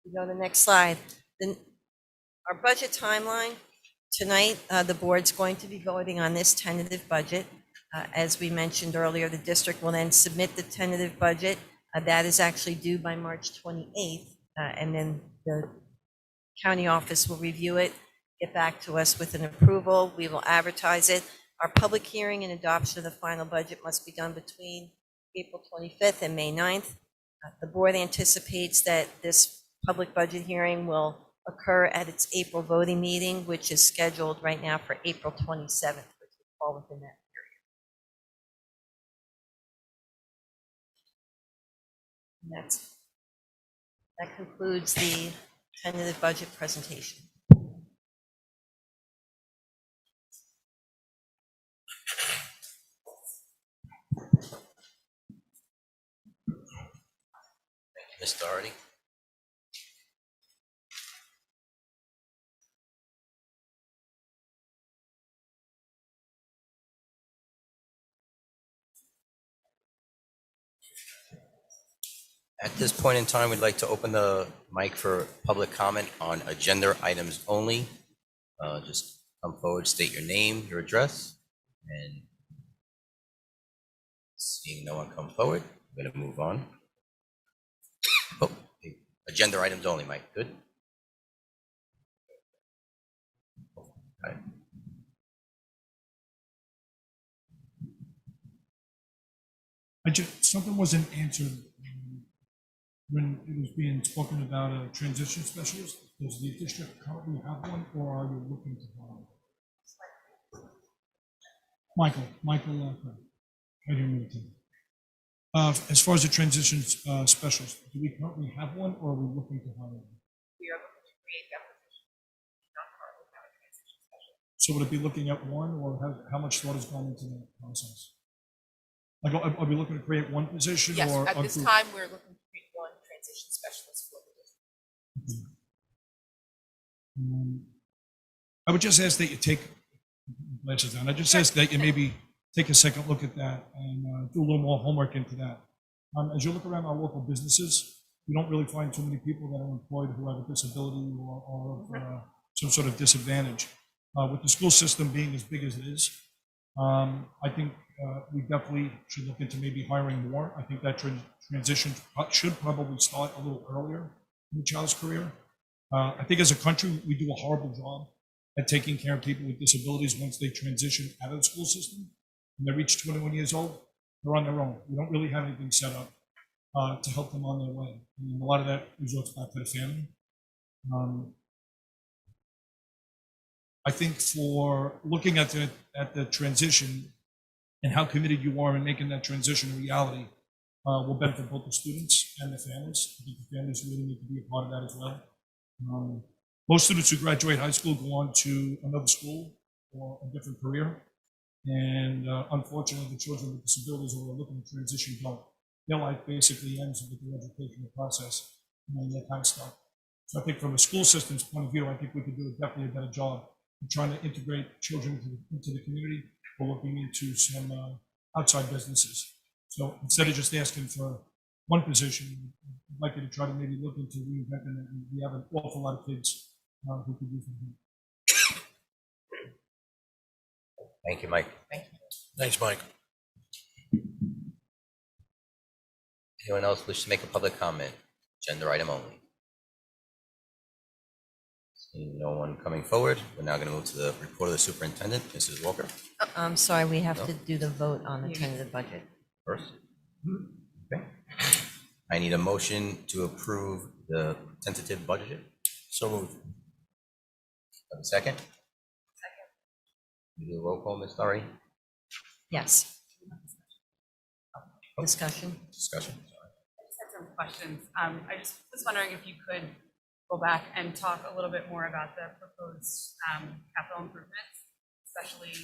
We go to the next slide. Our budget timeline. Tonight, the board's going to be voting on this tentative budget. As we mentioned earlier, the district will then submit the tentative budget. That is actually due by March 28th, and then the county office will review it, get back to us with an approval. We will advertise it. Our public hearing and adoption of the final budget must be done between April 25th and May 9th. The board anticipates that this public budget hearing will occur at its April voting meeting, which is scheduled right now for April 27th, which will fall within that period. That concludes the tentative budget presentation. Ms. Doherty? At this point in time, we'd like to open the mic for public comment on agenda items only. Just come forward, state your name, your address, and seeing no one come forward, I'm going to move on. Oh, agenda items only, Mike. Good. Okay. Something wasn't answered when it was being spoken about a transition specialist. Does the district currently have one, or are you looking to hire? Michael, right here in Middletown. As far as the transition specialist, do we currently have one, or are we looking to hire one? We are looking to create that position. Not currently have a transition specialist. So would it be looking at one, or how much thought has gone into that process? Like, are we looking to create one position? Yes, or at this time, we're looking to create one transition specialist for the district. I would just ask that you take glasses down. I just ask that you maybe take a second look at that and do a little more homework into that. As you look around our local businesses, you don't really find too many people that are employed who have a disability or some sort of disadvantage. With the school system being as big as it is, I think we definitely should look into maybe hiring more. I think that transition should probably start a little earlier in the child's career. I think as a country, we do a horrible job at taking care of people with disabilities once they transition out of the school system. When they reach 21 years old, they're on their own. We don't really have anything set up to help them on their way. And a lot of that resorts back to the family. I think for looking at the transition and how committed you are in making that transition a reality will benefit both the students and the families. I think the families really need to be a part of that as well. Most students who graduate high school go on to another school or a different career. And unfortunately, the children with disabilities who are looking to transition don't. Their life basically ends with the educational process and that kind of stuff. So I think from a school system's point of view, I think we could do definitely a better job of trying to integrate children into the community or looking into some outside businesses. So instead of just asking for one position, I'd like you to try to maybe look into reinventing it. And we have an awful lot of kids who could use it. Thank you, Mike. Thanks, Mike. Anyone else wish to make a public comment? Agenda item only. Seeing no one coming forward, we're now going to move to the report of the superintendent, Mrs. Walker. I'm sorry, we have to do the vote on the tentative budget. First. Okay. I need a motion to approve the tentative budget. So moved. Have a second? Second. You do a roll call, Ms. Doherty? Yes. Discussion? Discussion. I just had some questions. I just was wondering if you could go back and talk a little bit more about the proposed capital improvements, especially,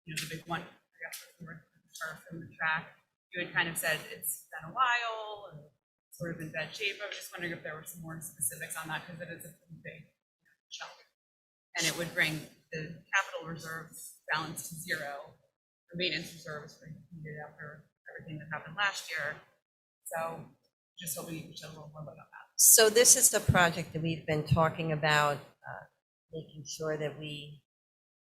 the big one, I guess, the turf and the track. You had kind of said it's been a while and sort of in bad shape. I was just wondering if there were some more specifics on that, because it is a pretty big chunk, and it would bring the capital reserves balance to zero. The maintenance reserves were needed after everything that happened last year. So just hoping you could shed a little more light on that. So this is the project that we've been talking about, making sure that we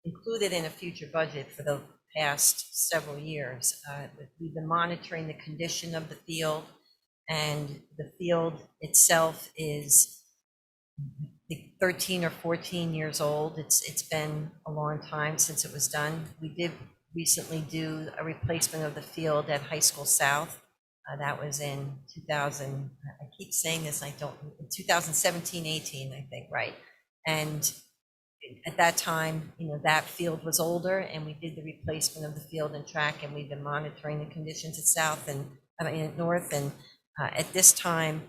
include it in a future budget for the past several years. We've been monitoring the condition of the field, and the field itself is 13 or 14 years old. It's been a long time since it was done. We did recently do a replacement of the field at High School South. That was in 2000, I keep saying this, 2017, 18, I think, right? And at that time, that field was older, and we did the replacement of the field and track, and we've been monitoring the conditions at South and at North. And at this time,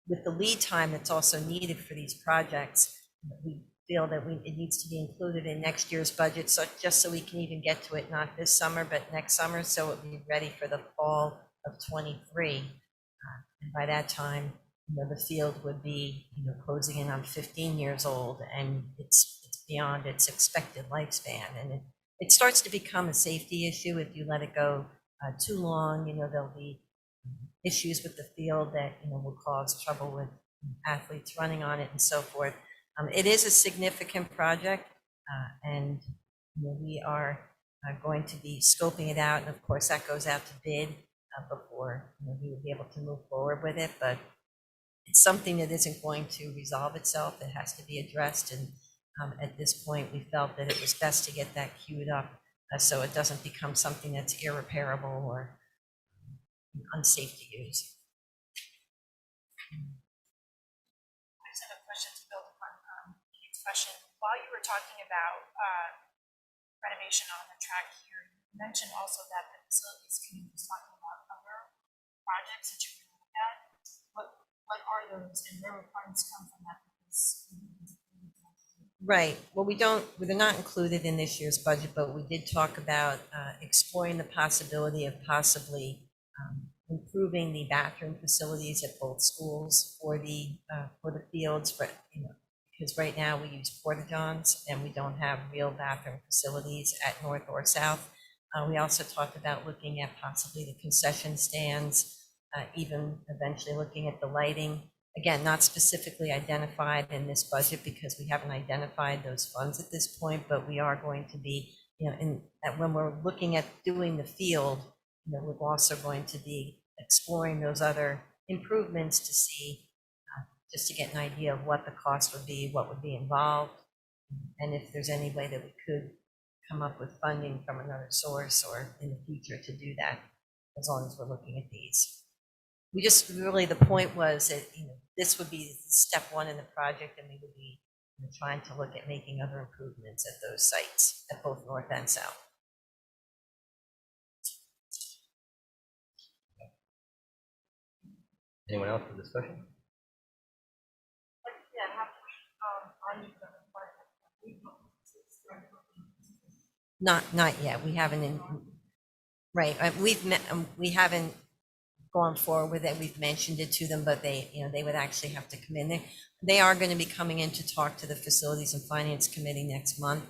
with the lead time that's also needed for these projects, we feel that it needs to be included in next year's budget, so just so we can even get to it, not this summer, but next summer, so it'll be ready for the fall of 23. And by that time, the field would be, closing in on 15 years old, and it's beyond its expected lifespan. And it starts to become a safety issue if you let it go too long. There'll be issues with the field that, will cause trouble with athletes running on it and so forth. It is a significant project, and we are going to be scoping it out. And of course, that goes out to bid before we will be able to move forward with it. But it's something that isn't going to resolve itself. It has to be addressed. And at this point, we felt that it was best to get that queued up so it doesn't become something that's irreparable or unsafe to use. I just have a question to build upon Kate's question. While you were talking about renovation on the track here, you mentioned also that the facilities committee was talking about other projects that you were looking at. What are those, and where would funds come from that? Right. Well, they're not included in this year's budget, but we did talk about exploring the possibility of possibly improving the bathroom facilities at both schools for the fields, because right now we use porta-johns and we don't have real bathroom facilities at North or South. We also talked about looking at possibly the concession stands, even eventually looking at the lighting. Again, not specifically identified in this budget because we haven't identified those funds at this point, but we are going to be, when we're looking at doing the field, we're also going to be exploring those other improvements to see, just to get an idea of what the cost would be, what would be involved, and if there's any way that we could come up with funding from another source or in the future to do that, as long as we're looking at these. We just really, the point was that, this would be step one in the project, and we would be trying to look at making other improvements at those sites at both North and South. Anyone else for discussion? Not yet. We haven't right. We haven't gone forward with it. We've mentioned it to them, but they would actually have to come in. They are going to be coming in to talk to the Facilities and Finance Committee next month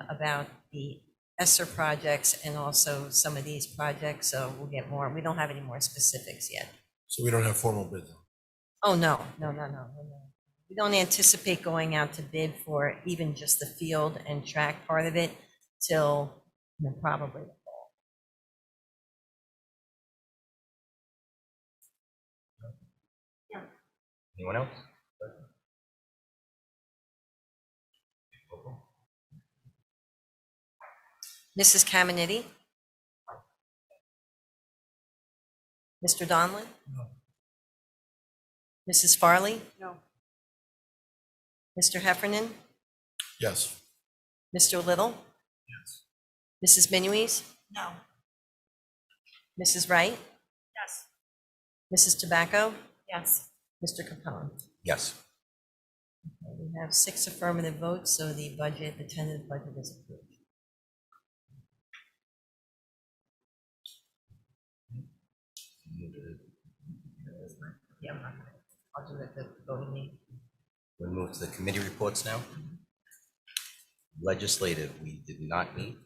about the ESSER projects and also some of these projects. So we'll get more. We don't have any more specifics yet. So we don't have formal bids. Oh, no. We don't anticipate going out to bid for even just the field and track part of it till probably the fall. Anyone else? Mrs. Caminiti? Mr. Donlin? No. Mrs. Farley? No. Mr. Heffernan? Yes. Mr. Little? Yes. Mrs. Minuis? No. Mrs. Wright? Yes. Mrs. Tobacco? Yes. Mr. Capone? Yes. Okay, we have 6 affirmative votes, so the tentative budget is approved. Yeah, I'll do it at the voting meeting. We'll move to the committee reports now. Legislative, we did not meet.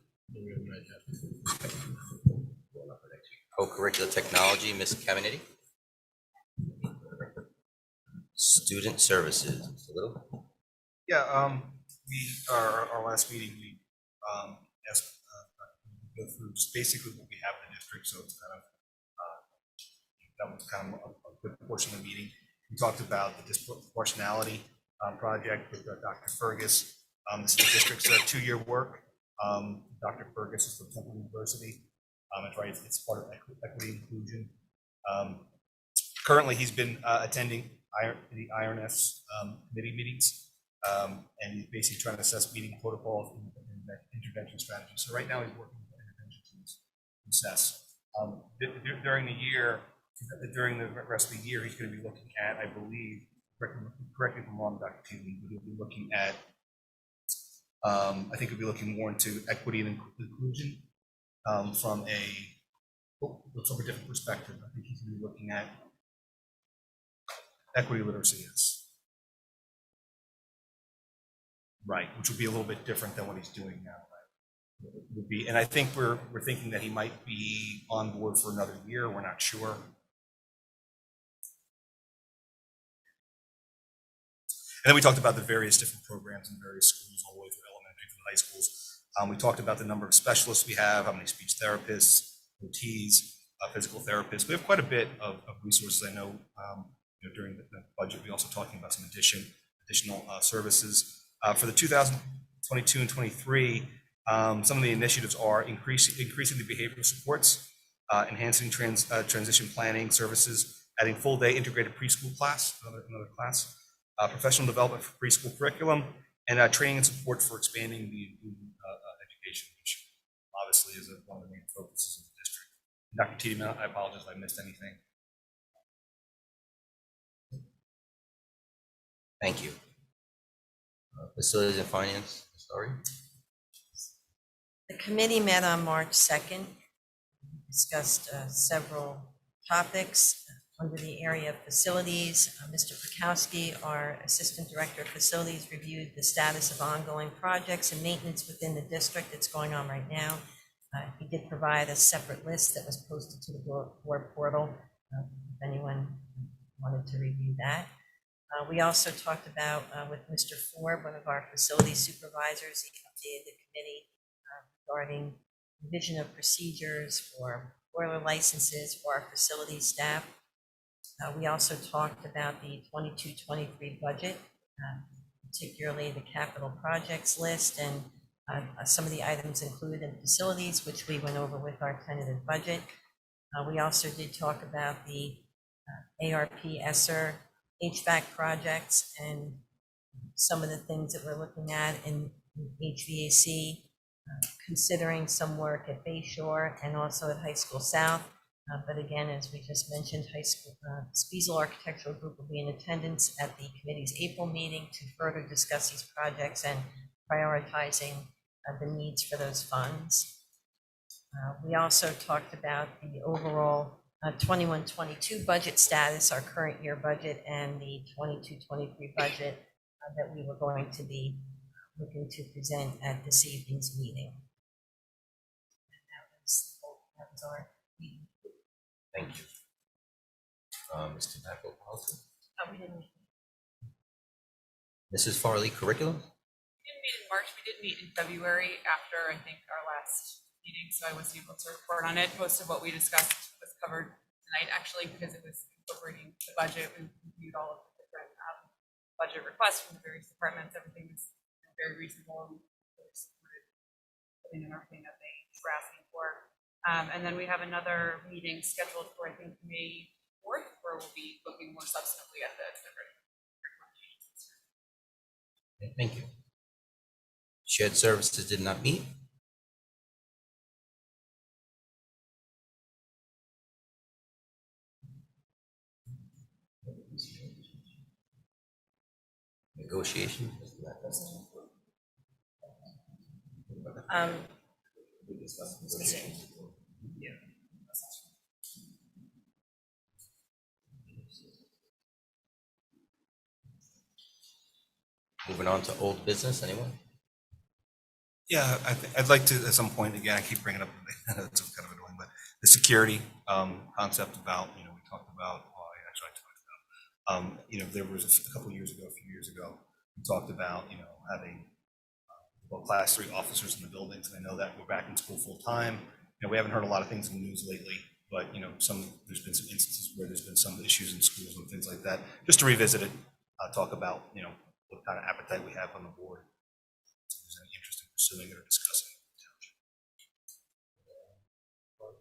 Co-curricular technology, Ms. Caminiti. Student services, Mr. Little. Yeah, our last meeting, we asked to go through just basically what we have in the district, so it's kind of that was kind of a good portion of the meeting. We talked about the disproportionality project with Dr. Fergus. This is the district's 2-year work. Dr. Fergus is from Temple University. It's part of equity inclusion. Currently, he's been attending the IRNS committee meetings, and he's basically trying to assess meeting protocols and intervention strategies. So right now, he's working with intervention teams to assess. During the rest of the year, he's going to be looking at, I believe, correct me if I'm wrong, Dr. Keating, but he'll be looking at, I think he'll be looking more into equity and inclusion from a different perspective. I think he's going to be looking at equity literacy, yes. Right, which would be a little bit different than what he's doing now. Right? Would be, and I think we're thinking that he might be on board for another year. We're not sure. And then we talked about the various different programs in various schools, all the way through elementary to high schools. We talked about the number of specialists we have, how many speech therapists, OTs, physical therapists. We have quite a bit of resources. I know, during the budget, we also talking about some additional services. For the 2022 and 23, some of the initiatives are increasing the behavioral supports, enhancing transition planning services, adding full-day integrated preschool class, another class, professional development for preschool curriculum, and training and support for expanding the education, which obviously is one of the main focuses of the district. Dr. Tiedemann, I apologize if I missed anything. Thank you. Facilities and finance, sorry. The committee met on March 2nd, discussed several topics under the area of facilities. Mr. Pekowski, our Assistant Director of Facilities, reviewed the status of ongoing projects and maintenance within the district that's going on right now. He did provide a separate list that was posted to the board portal, if anyone wanted to review that. We also talked about with Mr. Ford, one of our facility supervisors, he updated the committee regarding revision of procedures for boiler licenses for our facility staff. We also talked about the 22-23 budget, particularly the capital projects list and some of the items included in facilities, which we went over with our tentative budget. We also did talk about the ARP ESSER HVAC projects and some of the things that we're looking at in HVAC, considering some work at Bayshore and also at High School South. But again, as we just mentioned, High School Spiesel Architectural Group will be in attendance at the committee's April meeting to further discuss these projects and prioritizing the needs for those funds. We also talked about the overall 21-22 budget status, our current year budget, and the 22-23 budget that we were going to be looking to present at this evening's meeting. That was our meeting. Thank you. Mr. Policy. We didn't. Mrs. Farley, curriculum. We didn't meet in March, we did meet in February after, I think, our last meeting, so I wasn't able to report on it. Most of what we discussed was covered tonight, actually, because it was incorporating the budget. We reviewed all of the different budget requests from the various departments. Everything was very reasonable and supported putting in everything that they were asking for. And then we have another meeting scheduled for, I think, May 4th, where we'll be looking more substantively at the different recommendations. Okay, thank you. Shared services did not meet. Negotiation. Moving on to old business, anyone? Yeah, I'd like to, at some point, again, I keep bringing up, it's kind of annoying, but the security concept about, we talked about, there was a couple years ago, a few years ago, we talked about, having class 3 officers in the buildings, and I know that we're back in school full time. We haven't heard a lot of things in the news lately, but, there's been some instances where there's been some issues in schools and things like that. Just to revisit it, talk about, what kind of appetite we have on the board. If there's any interest in pursuing it or discussing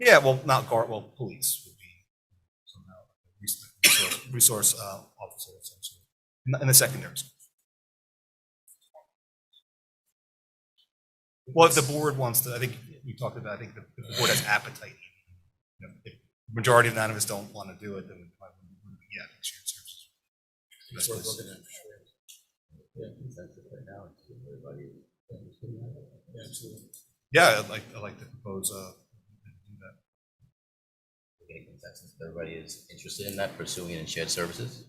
it. Yeah, well, not guard, well, police would be somehow resource officer of some sort in the secondary school. Well, if the board wants to, I think we talked about, I think the board has appetite. If the majority of none of us don't want to do it, then we probably wouldn't be at shared services. That's what we're looking at. Yeah, I'd like to propose do that. Any consensus? Everybody is interested in that, pursuing it in shared services?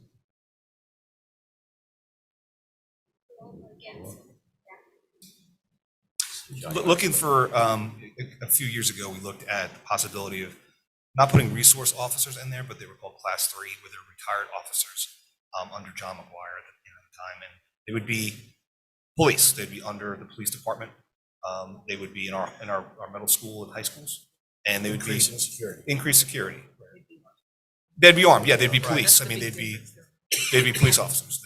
Looking for, a few years ago, we looked at the possibility of not putting resource officers in there, but they were called class 3, where they're retired officers under John McGuire at the time. And they would be police. They'd be under the police department. They would be in our middle school and high schools. And they would be increased security. They'd be armed. Yeah, they'd be police. I mean, they'd be police officers.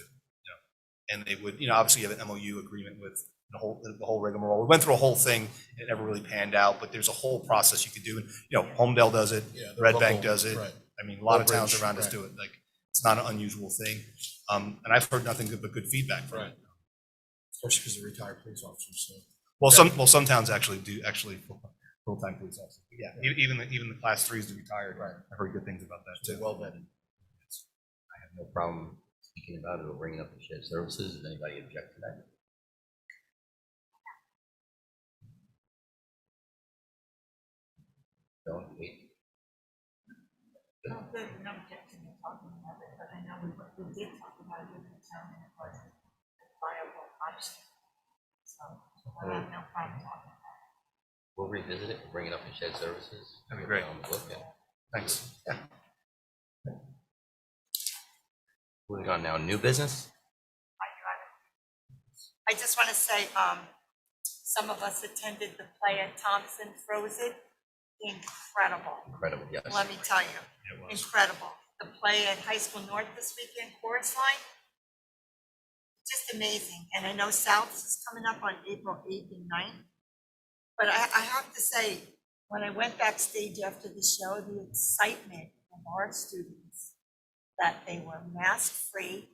And they would, obviously you have an MOU agreement with the whole rigmarole. We went through a whole thing. It never really panned out, but there's a whole process you could do. And, Homedale does it. Red Bank does it. Right. I mean, a lot of towns around us do it. Like, it's not an unusual thing. And I've heard nothing but good feedback from it. Especially because they're retired police officers. So. Some towns actually do full-time police officers. Yeah, even the class 3s do retired. Right. I've heard good things about that too. Well vetted. I have no problem speaking about it or bringing up the shared services. Does anybody object to that? Don't wait. No objection to talking about it, but I know we did talk about it in the town and it was a viable option. So I have no problem talking about it. We'll revisit it, bring it up in shared services. That'd be great. Look at it. Thanks. Yeah. Moving on now, new business. I just want to say, some of us attended the play at Thompson Frozen. Incredible. Incredible, yes. Let me tell you, incredible. The play at High School North this weekend, Chorus Line, just amazing. And I know South is coming up on April 8th and 9th. But I have to say, when I went backstage after the show, the excitement of our students that they were mask-free,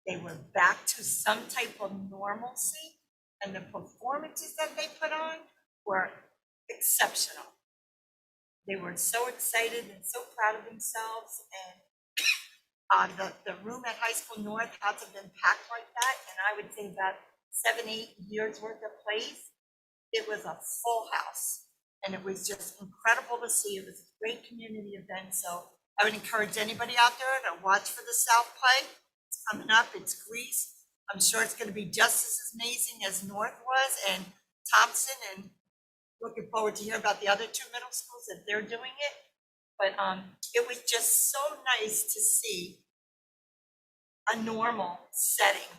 they were back to some type of normalcy, and the performances that they put on were exceptional. They were so excited and so proud of themselves, and the room at High School North hasn't been packed like that, and I would say about 7-8 years worth of plays. It was a full house, and it was just incredible to see. It was a great community event, so I would encourage anybody out there to watch for the South play. It's coming up. It's Grease. I'm sure it's going to be just as amazing as North was and Thompson, and looking forward to hear about the other 2 middle schools that they're doing it. But it was just so nice to see a normal setting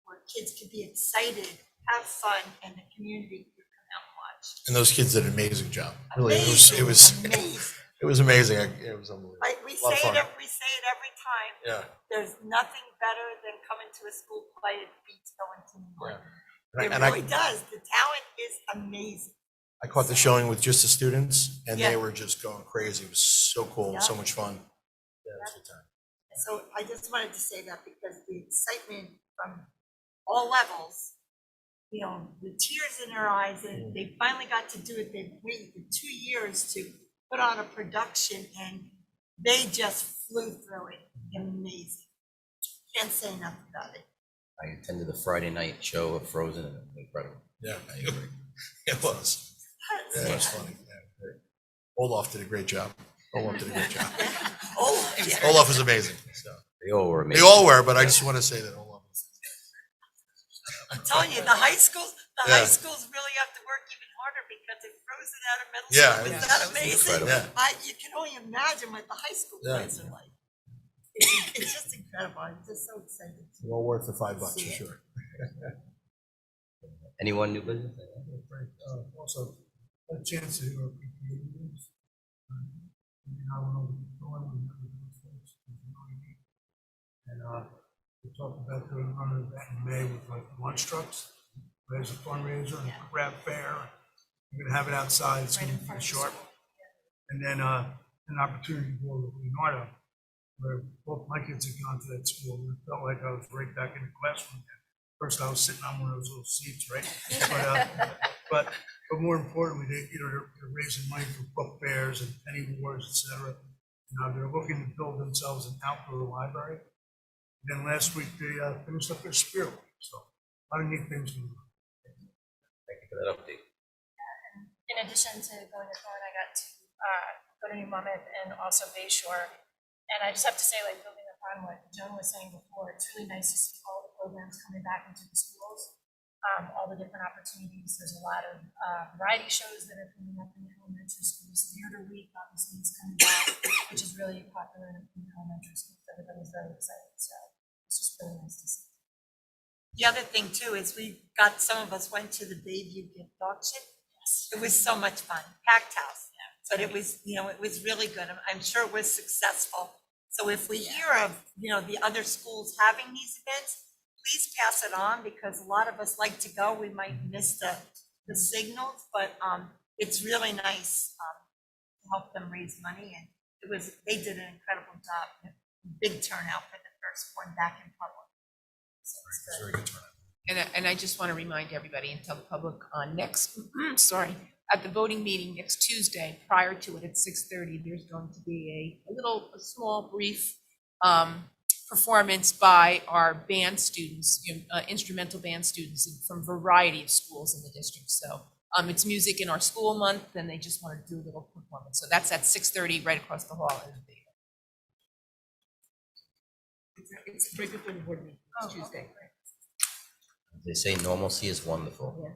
where kids could be excited, have fun, and the community could come out and watch. And those kids did an amazing job. Really, Amazing, it was amazing. it was amazing. It was unbelievable. Like we A lot of say fun. it every time. Yeah. There's nothing better than coming to a school play. It beats going to New York. Yeah. It And really does. The talent is amazing. I caught the showing with just the students, and Yeah. they were just going crazy. It was so cool, Yeah. so much fun. Yeah, it was a good time. So I just wanted to say that because the excitement from all levels, the tears in their eyes, and they finally got to do it. They waited 2 years to put on a production, and they just flew through it. Amazing. Can't say enough about it. I attended the Friday night show of Frozen, and it was incredible. Yeah, it was. Yeah, it was funny. Yeah, great. Olaf did a great job. Olaf did a great job. Olaf was amazing. So. They all were They amazing. all were, but I just want to say that Olaf was. I'm telling you, the high schools really have to work harder because it froze it out of middle Yeah, school. it's- Is that it's amazing? incredible. You can only imagine what the high school Yeah. kids are like. It's just incredible. I'm just so excited. Well worth the $5 for sure. Anyone new business? Also, a chance to hear our PTA meetings. I don't know what's going on with those folks. And we talked about doing another event in May with like lunch trucks. There's a fundraiser and a crab fair. We're gonna have it outside. It's gonna be sharp. And then an opportunity to go with Leonardo, where both my kids have gone to that school. And it felt like I was right back in the classroom. First, I was sitting on one of those little seats, right? But more importantly, they're raising money for book fairs and penny wars, et cetera. They're looking to build themselves an outdoor library. And then last week, they finished up their Spirit Week. So a lot of neat things going on. Thank you for that update. In addition to going to Thorn, I got to go to New Monmouth and also Bayshore. And I just have to say, like, building upon what Joan was saying before, it's really nice to see all the programs coming back into the schools, all the different opportunities. There's a lot of variety shows that are coming up in the elementary schools. Theater Week, obviously, is coming back, which is really popular in the elementary schools. Everybody's very excited, so it's just really nice to see. The other thing too is some of us went to the Bayview gift auction. It was so much fun, packed house. But it was, it was really good. I'm sure it was successful. So if we hear of, the other schools having these events, please pass it on because a lot of us like to go. We might miss the signals, but it's really nice to help them raise money. And they did an incredible job. Big turnout for the first one back in public. So it's good. Very good turnout. And I just want to remind everybody and tell the public on at the voting meeting next Tuesday, prior to it at 6:30, there's going to be a small brief performance by our band students, instrumental band students from a variety of schools in the district. So it's music in our school month, and they just want to do a little performance. So that's at 6:30 right across the hall in the theater. It's right before the board meeting, it's Tuesday. They say normalcy is wonderful. Yeah.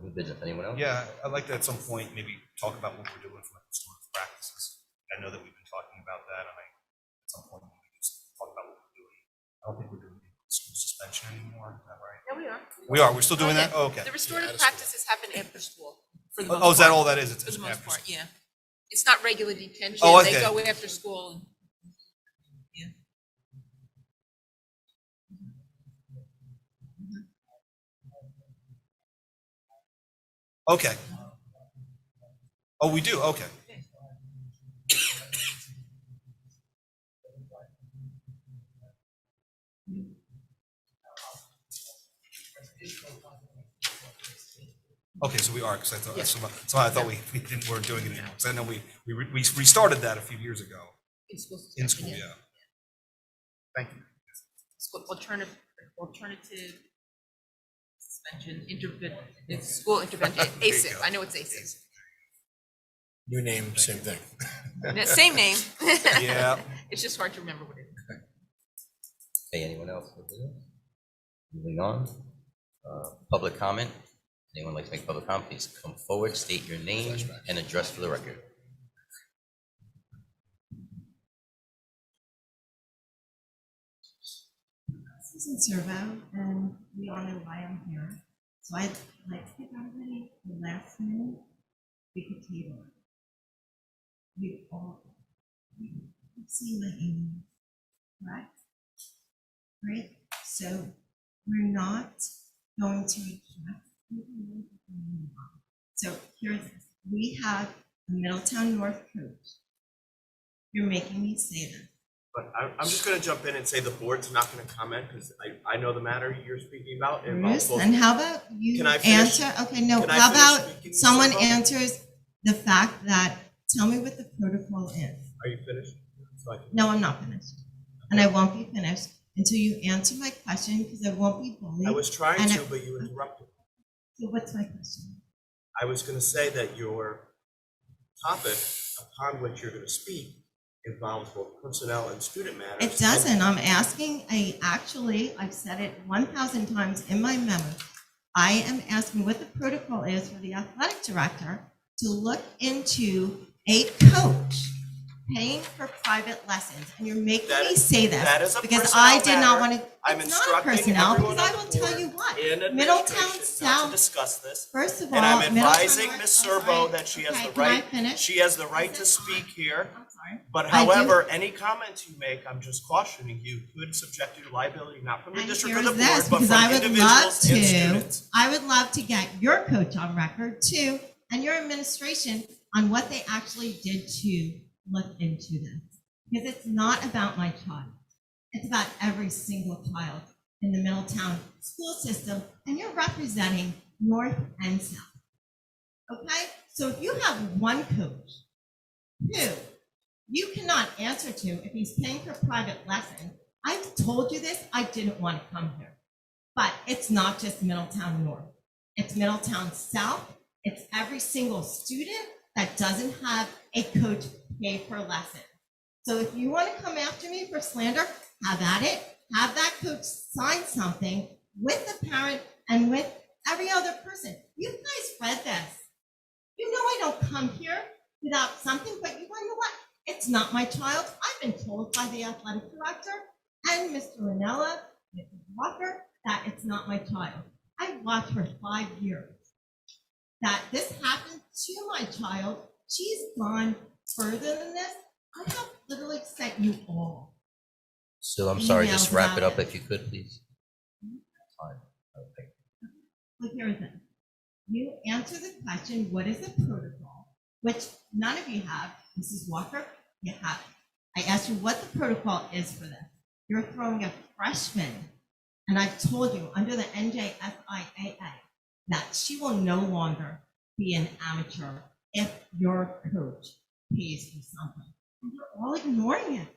New business, anyone else? Yeah, I'd like to at some point maybe talk about what we're doing for historic practices. I know that we've been talking about that, and at some point we just talk about what we're doing. I don't think we're doing school suspension anymore, is that right? Yeah, we are. We are, we're still doing that? yeah. Oh, okay. The restorative practices happen after school. For the most Oh, is that part. all that is? It's For the most after part, school. yeah. It's not regular detention. Oh, They okay. go after school. Yeah. Okay. Oh, we do, okay. Okay, so we are, because I thought, so I thought we weren't doing it anymore. Because I know we restarted that a few years ago In school. in school, yeah. Thank you. School alternative suspension, it's school intervention, There you ASIC. go. I know it's ASIC. New name, same thing. Same name. Yeah. It's just hard to remember what it is. Hey, anyone else? Moving on. Public comment. Anyone like to make public comment, please come forward, state your name and address for the record. Susan Servo, and we all know why I'm here. So I'd like to give everybody the last minute we could table it. We've seen my email, correct? Right? So we're not going to reject. So here's this. We have a Middletown North coach. You're making me say this. But I'm just going to jump in and say the board's not going to comment because I know the matter you're speaking about. Bruce, and how about you Can I finish? answer? Okay, no, Can I how finish about speaking, someone Mr. Bowman? answers the fact that, tell me what the protocol is. Are you finished? So I can- No, I'm not finished. And I won't be finished until you answer my question because I won't be bullied. I was trying And to, but you interrupted. So what's my question? I was going to say that your topic upon which you're going to speak involves both personnel and student matters. It doesn't. I'm asking, I've said it 1,000 times in my memo. I am asking what the protocol is for the athletic director to look into a coach paying for private lessons, and you're making That me is- say this that is a because I personnel did not matter. want to. I'm It's not a instructing personnel everyone because I on will the tell board you what. in Middletown administration not to South. discuss this. First of all, And I'm Middletown advising North- Ms. I'm sorry. Serbo that she has Okay, the can I right, finish? she has the right to speak here. I'm sorry. But I do- however, any comments you make, I'm just cautioning you, could subject you to liability, not from the And district or here's the board, this, but because from I would love individuals and to, students. I would love to get your coach on record too, and your administration on what they actually did to look into this. Because it's not about my child. It's about every single child in the Middletown school system, and you're representing North and South. Okay? So if you have one coach who you cannot answer to if he's paying for private lessons, I've told you this, I didn't want to come here. But it's not just Middletown North. It's Middletown South. It's every single student that doesn't have a coach pay for lessons. So if you want to come after me for slander, have at it. Have that coach sign something with the parent and with every other person. You guys read this. You know I don't come here without something, but you know what? It's not my child. I've been told by the athletic director and Mr. Ranella, Mrs. Walker, that it's not my child. I watched for 5 years. That this happened to my child. She's gone further than this. I have literally sent you all. So I'm sorry, just wrap it about up if you could, please. Fine. Okay. Look here is it. You answer the question, what is the protocol? Which none of you have. Mrs. Walker, you have it. I asked you what the protocol is for this. You're throwing a freshman, and I've told you under the NJSIAA that she will no longer be an amateur if your coach pays for something. And you're all ignoring it.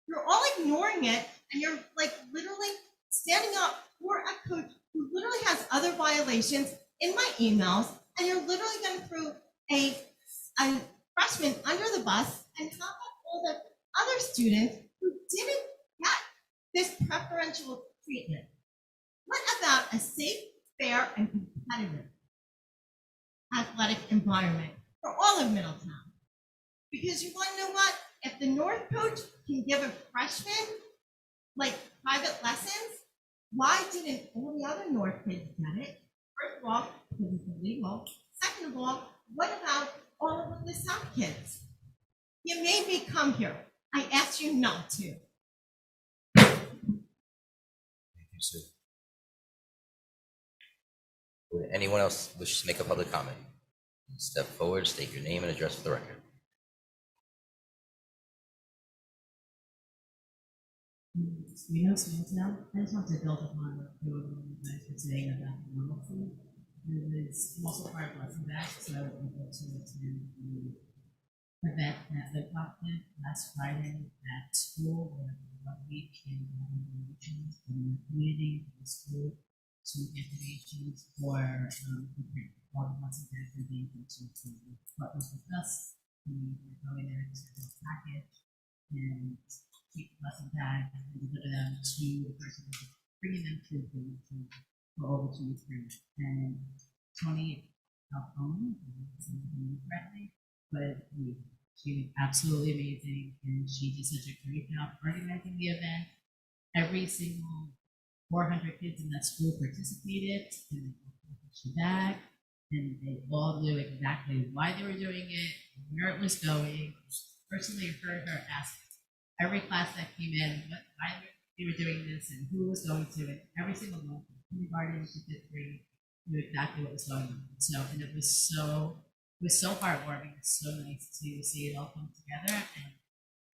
You're all ignoring it, and you're like literally standing up for a coach who literally has other violations in my emails, and you're literally going to throw a freshman under the bus and top up all the other students who didn't get this preferential treatment. What about a safe, fair, and competitive athletic environment for all of Middletown? Because you want to know what? If the North coach can give a freshman like private lessons, why didn't all the other North kids get it? First of all, because it's illegal. Second of all, what about all of the South kids? You made me come here. I asked you not to. Thank you, Sue. Would anyone else wish to make a public comment? Step forward, state your name and address for the record. We know Middletown. I just want to build upon what you guys were saying about the normalcy. It is also part of Lesson Back, so I would able to attend the event that the did last Friday at school, where 1 week in informations from the community, from the school, to informations for all the Lesson Back and being able to partners with us. We were going there to do a package and keep lesson bags and deliver them to the person who's bringing them to the for over 2 weeks. And Tony Alphone, correctly, but she was absolutely amazing, and she did such a great job organizing the event. Every single 400 kids in that school participated, and she back, and they all knew exactly why they were doing it, where it was going. Personally heard her ask every class that came in why they were doing this and who was going to it. Every single one, kindergarten to fifth grade, knew exactly what was going on. So, and it was so heartwarming. It's so nice to see it all come together. And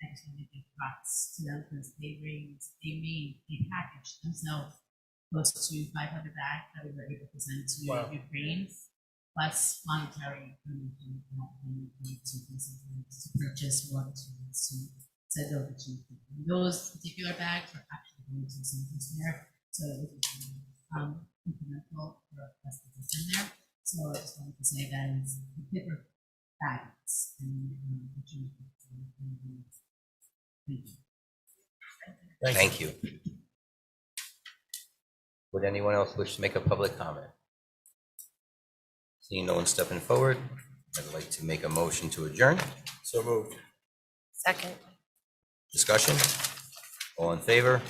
I just want to give props to them because they packaged themselves close to 500 bags that we were able to send to Ukraine, plus monetary donation to purchase water tools to send over to them. Those particular bags were actually going to St. there, so it was incremental for us to send there. So I just wanted to say that is the paper bags and Thank you. Would anyone else wish to make a public comment? Seeing no one stepping forward, I'd like to make a motion to adjourn. So moved. Second. Discussion? All in favor?